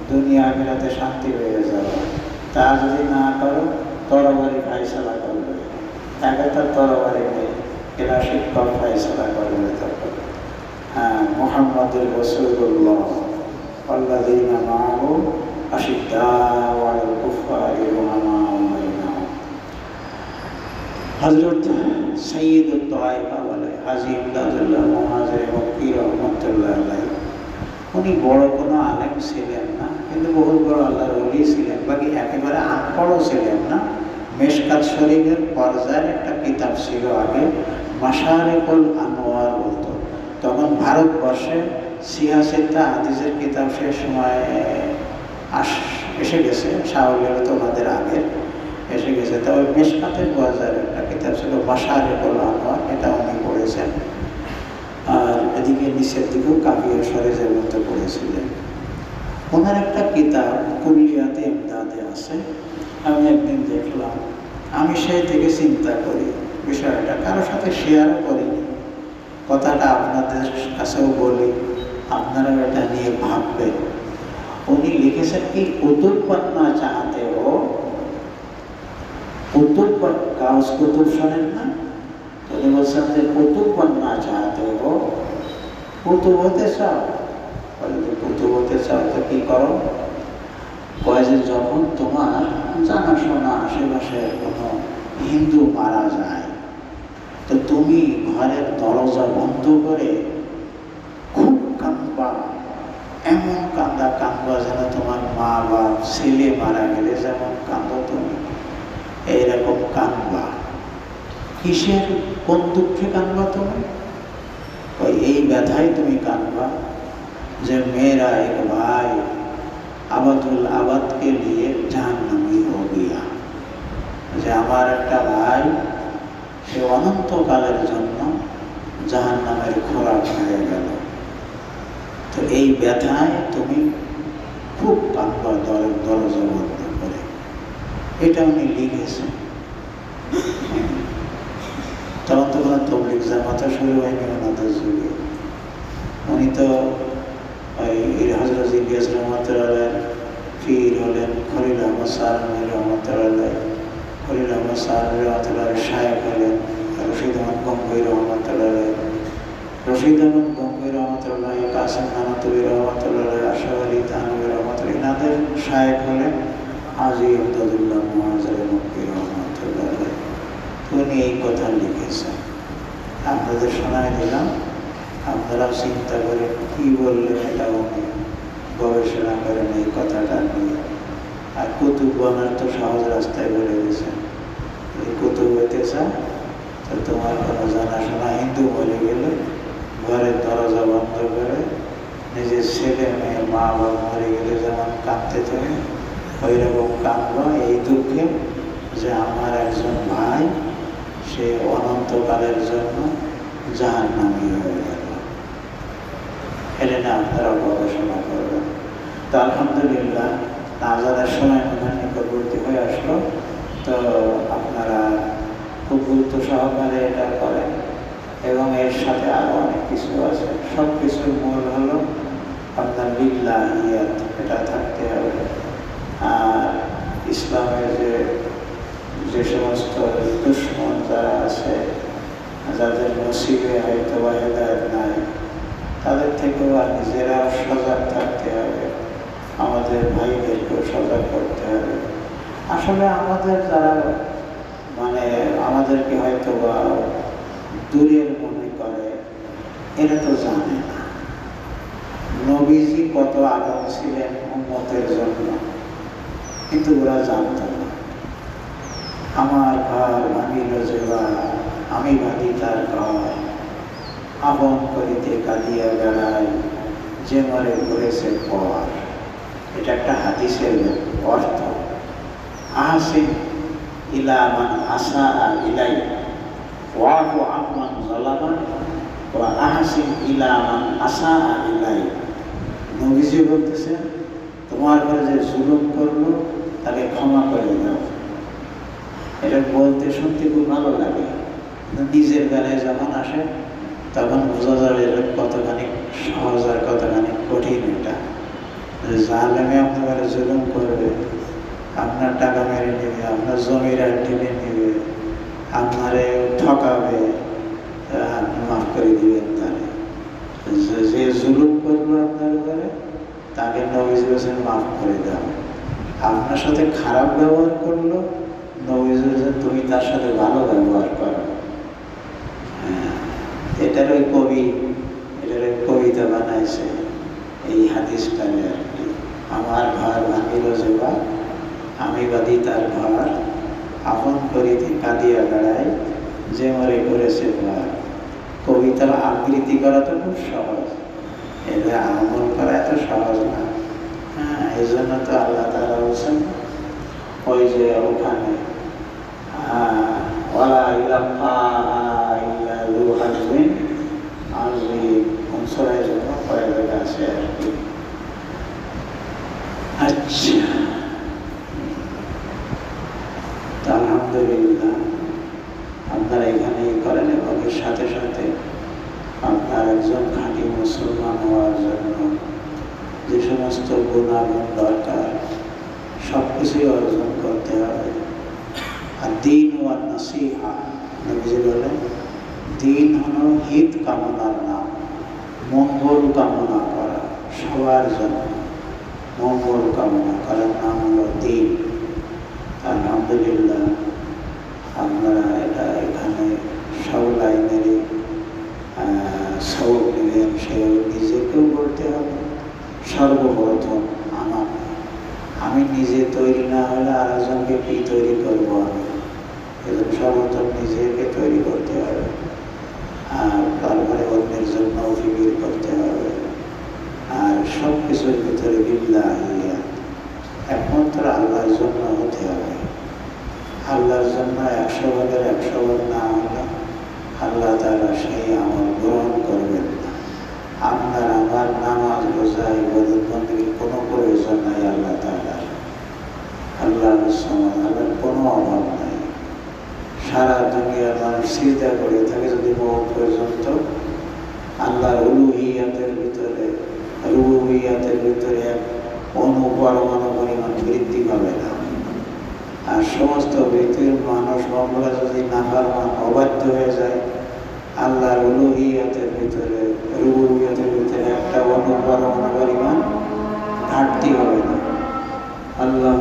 দুনিয়া আখিরাতে শান্তি হয়ে যাবে। তা যদি না করো, তরবারি ফাইসালা করবে। একটা তরবারি নেই, এরা শিক্ষক ফাইসালা করবে। তখন হ্যাঁ, মুহাম্মাদুর রাসূলুল্লাহ আল্লাযীনা মাআহু আশিদ্দাউ আলাল কুফফারি রুহামাউ বাইনাহুম। হযরত সাইয়্যিদুত তায়েফা বলে হাজী ইমদাদুল্লাহ মুহাজির মক্কি রহমাতুল্লাহ আলাইহি, উনি বড় কোনো আলেম ছিলেন না, কিন্তু বহুত বড় আল্লাহর ওলি ছিলেন। বাকি একেবারে আনপড়ও ছিলেন না, মেশকাত শরীফের পর্যায়ের একটা কিতাব ছিল আগে, মাশারিকুল আনোয়ার বলতো। তখন ভারতবর্ষে সিয়াসিতা হাদিসের কিতাব সে সময় এসে গেছে, শাহওয়ালি তো ওনাদের আগে এসে গেছে। তবে মেশকাতের পর্যায়ের একটা কিতাব ছিল মাশারিকুল আনোয়ার, এটা উনি পড়েছেন। আর এদিকে নিচের দিকেও কাফিয়া শরীফের মধ্যে পড়েছিলেন। ওনার একটা কিতাব কুল্লিয়াতে ইমদাদে আছে, আমি একদিন দেখলাম। আমি সেই থেকে চিন্তা করি বিষয়টা, কারোর সাথে শেয়ারও করিনি, কথাটা আপনাদের কাছেও বলি, আপনারাও এটা নিয়ে ভাববেন। উনি লিখেছেন কি, কুতুব পন্না চাহাতে হো, কুতুব কাগজ কুতুব শোনেন না, উনি বলছেন যে কুতুব পন্না চাহাতে হো, কুতুব হতে চাও, বলে কুতুব হতে চাও তো কি করো, কয় যে যখন তোমার জানাশোনা আশেপাশে কোনো হিন্দু মারা যায়, তো তুমি ঘরের দরজা বন্ধ করে খুব কাঁদবা, এমন কাঁদবা যেন তোমার মা বা ছেলে মারা গেলে যেমন কাঁদো তুমি, এইরকম কাঁদবা। কিসের, কোন দুঃখে কাঁদবা তুমি? এই ব্যথায় তুমি কাঁদবা যে मेरा एक भाई আবাদুল আবাদ के लिए জাহান্নামী हो गया, যে আমার একটা ভাই সে অনন্তকালের জন্য জাহান্নামের খোরাক হয়ে গেল। তো এই ব্যথায় তুমি খুব কাঁদবা দরজা বন্ধ করে। এটা উনি লিখেছেন। তখন তো কোনো তবলিগ জামাতা শুরু হয়নি ওনাদের যুগে। উনি তো হযরত ইলিয়াস রহমতুল্লাহ পীর হলেন, খলিল আহমদ সারওয়ার রহমতুল্লাহ, খলিল আহমদ সারওয়ার রহমতুল্লাহ শায়েখ হলেন রশিদ আহমদ গঙ্গোই রহমতুল্লাহ, রশিদ আহমদ গঙ্গোই রহমতুল্লাহ, কাসিম নানতুবি রহমতুল্লাহ, আশরাফ আলী থানভী রহমতুল্লাহ, এনাদের শায়েখ হলেন হাজী ইমদাদুল্লাহ মুআজ্জম মক্কি রহমতুল্লাহ। উনি এই কথা লিখেছেন, আপনাদের শোনায় দিলাম, আপনারা চিন্তা করেন কি বললেন, এটা উনি গবেষণা করেন এই কথাটা নিয়ে। আর কুতুব বনার তো সহজ রাস্তায় বলে গেছেন, এই কুতুব হইতে চায় তো তোমার কোনো জানাশোনা হিন্দু মরে গেলে ঘরের দরজা বন্ধ করে নিজের ছেলে মেয়ে মা বাবা মরে গেলে যেমন কাঁদতে থাকে, ওই রকম কাঁদবা এই দুঃখে যে আমার একজন ভাই সে অনন্তকালের জন্য জাহান্নামী হয়ে গেল। এটা না আপনারা গবেষণা করবেন। তো আলহামদুলিল্লাহ আজানের সময় ওনার নিকটবর্তী হয়ে আসলো, তো আপনারা খুব গুরুত্ব সহকারে এটা করেন এবং এর সাথে আরও অনেক কিছু আছে। সব কিছুর মূল হলো আপনার বিল্লাহিয়াত, এটা থাকতে হবে। আর ইসলামের যে সমস্ত দুশ্মন যারা আছে, যাদের নসিবে হয়তো বা হেদায়েত নাই, তাদের থেকেও আর নিজেরা সজাগ থাকতে হবে, আমাদের ভাইদেরকেও সজাগ করতে হবে। আসলে আমাদের যারা আমাদেরকে হয়তো বা দূরের মনে করে, এরা তো জানে না নবীজি কত আদম ছিলেন উম্মতের জন্য, কিন্তু ওরা জানত না। আমার ঘর ভাঙিল যেবা, আমি ভাঙি তার ঘর, আপন করিতে কাঁদিয়া বেড়াই, যে মরে ঘুরেছে পর। এটা একটা হাদিসের অর্থ। আহসিন ইলা মান আসা ইলাই ওয়াফু আম্মান যালামান ওয়া আহসিন ইলা মান আসা ইলাই। নবীজি বলতেছেন তোমার ঘরে যে জুলুম করলো তাকে ক্ষমা করে দাও। এটা বলতে শুনতে খুব ভালো লাগে, নিজের বেলায় যখন আসে তখন বোঝা যাবে কতখানি সহজ আর কতখানি কঠিন। এটা জালেমে আপনার জুলুম করবে, আপনার টাকা মেরে নেবে, আপনার জমির টেনে নেবে, আপনারে ঠকাবে, আপনি মাফ করে দিবেন তারে। যে জুলুম করলো আপনার উপরে তাকে নবীজি বলেছেন মাফ করে দাও। আপনার সাথে খারাপ ব্যবহার করলো, নবীজি বলেছেন তুমি তার সাথে ভালো ব্যবহার করো। এটার ওই কবিতা বানাইছে এই হাদিসটারে আর কি। আমার ঘর ভাঙিল যেবা, আমি বাঁধি তার ঘর, আপন করিতে কাঁদিয়া বেড়ায় যে মরে করেছে ভার। কবিতার আবৃত্তি করা তো খুব সহজ, এদের আমল করা এত সহজ না। হ্যাঁ, এই জন্য তো আল্লাহ তাআলা বলছেন ওই যে ওখানে ওয়ালা ইলাহা ইল্লা যু হাযবিন আযীম, অংশরায় জন্য কয়েক জায়গা আছে আর কি। আচ্ছা, তো আলহামদুলিল্লাহ আপনারা এখানেই করেন এবং এর সাথে সাথে আপনার একজন খাঁটি মুসলমান হওয়ার জন্য যে সমস্ত গুণাগুণ দরকার সব কিছুই অর্জন করতে হবে। আর দিন ও নসিহা, নবীজি বলেন দিন হলো হিত কামনার নাম, মঙ্গল কামনা করা, সবার জন্য মঙ্গল কামনা করার নাম হলো দিন। আলহামদুলিল্লাহ আপনারা এটা এখানে সব লাইনেরই সবক নিলেন। সে নিজেকেও বলতে হবে সর্বপ্রথম আমি নিজে তৈরি না হলে আরেকজনকে কি তৈরি করবো আমি, এজন্য সর্বপ্রথম নিজেকে তৈরি করতে হবে, আর তারপরে অন্যের জন্য ফিকির করতে হবে। আর সব কিছুর ভিতরে বিল্লাহিয়া, একমাত্র আল্লাহর জন্য হতে হবে। আল্লাহর জন্য 100 ভাগের 100 ভাগ না হলে আল্লাহ তাআলা সেই আমল গ্রহণ করবেন না। আপনার আমার নামাজ রোজা ইবাদত বন্দেগীর কোনো প্রয়োজন নাই আল্লাহ তাআলার। আল্লাহর আল্লাহর কোনো অভাব নাই। সারা দুনিয়ার মানুষ সিজদা করে থাকে যদি মওত পর্যন্ত, আল্লাহর উলুহিয়াতের ভিতরে রুবুবিয়াতের ভিতরে এক অনুপরমাণু পরিমাণ বৃদ্ধি পাবে না। আর সমস্ত পৃথিবীর মানুষ মঙ্গলা যদি নাফরমান অবাধ্য হয়ে যায়, আল্লাহর উলুহিয়াতের ভিতরে রুবুবিয়াতের ভিতরে একটা অনুপরমাণু পরিমাণ ঘাটতি হবে না। আল্লাহ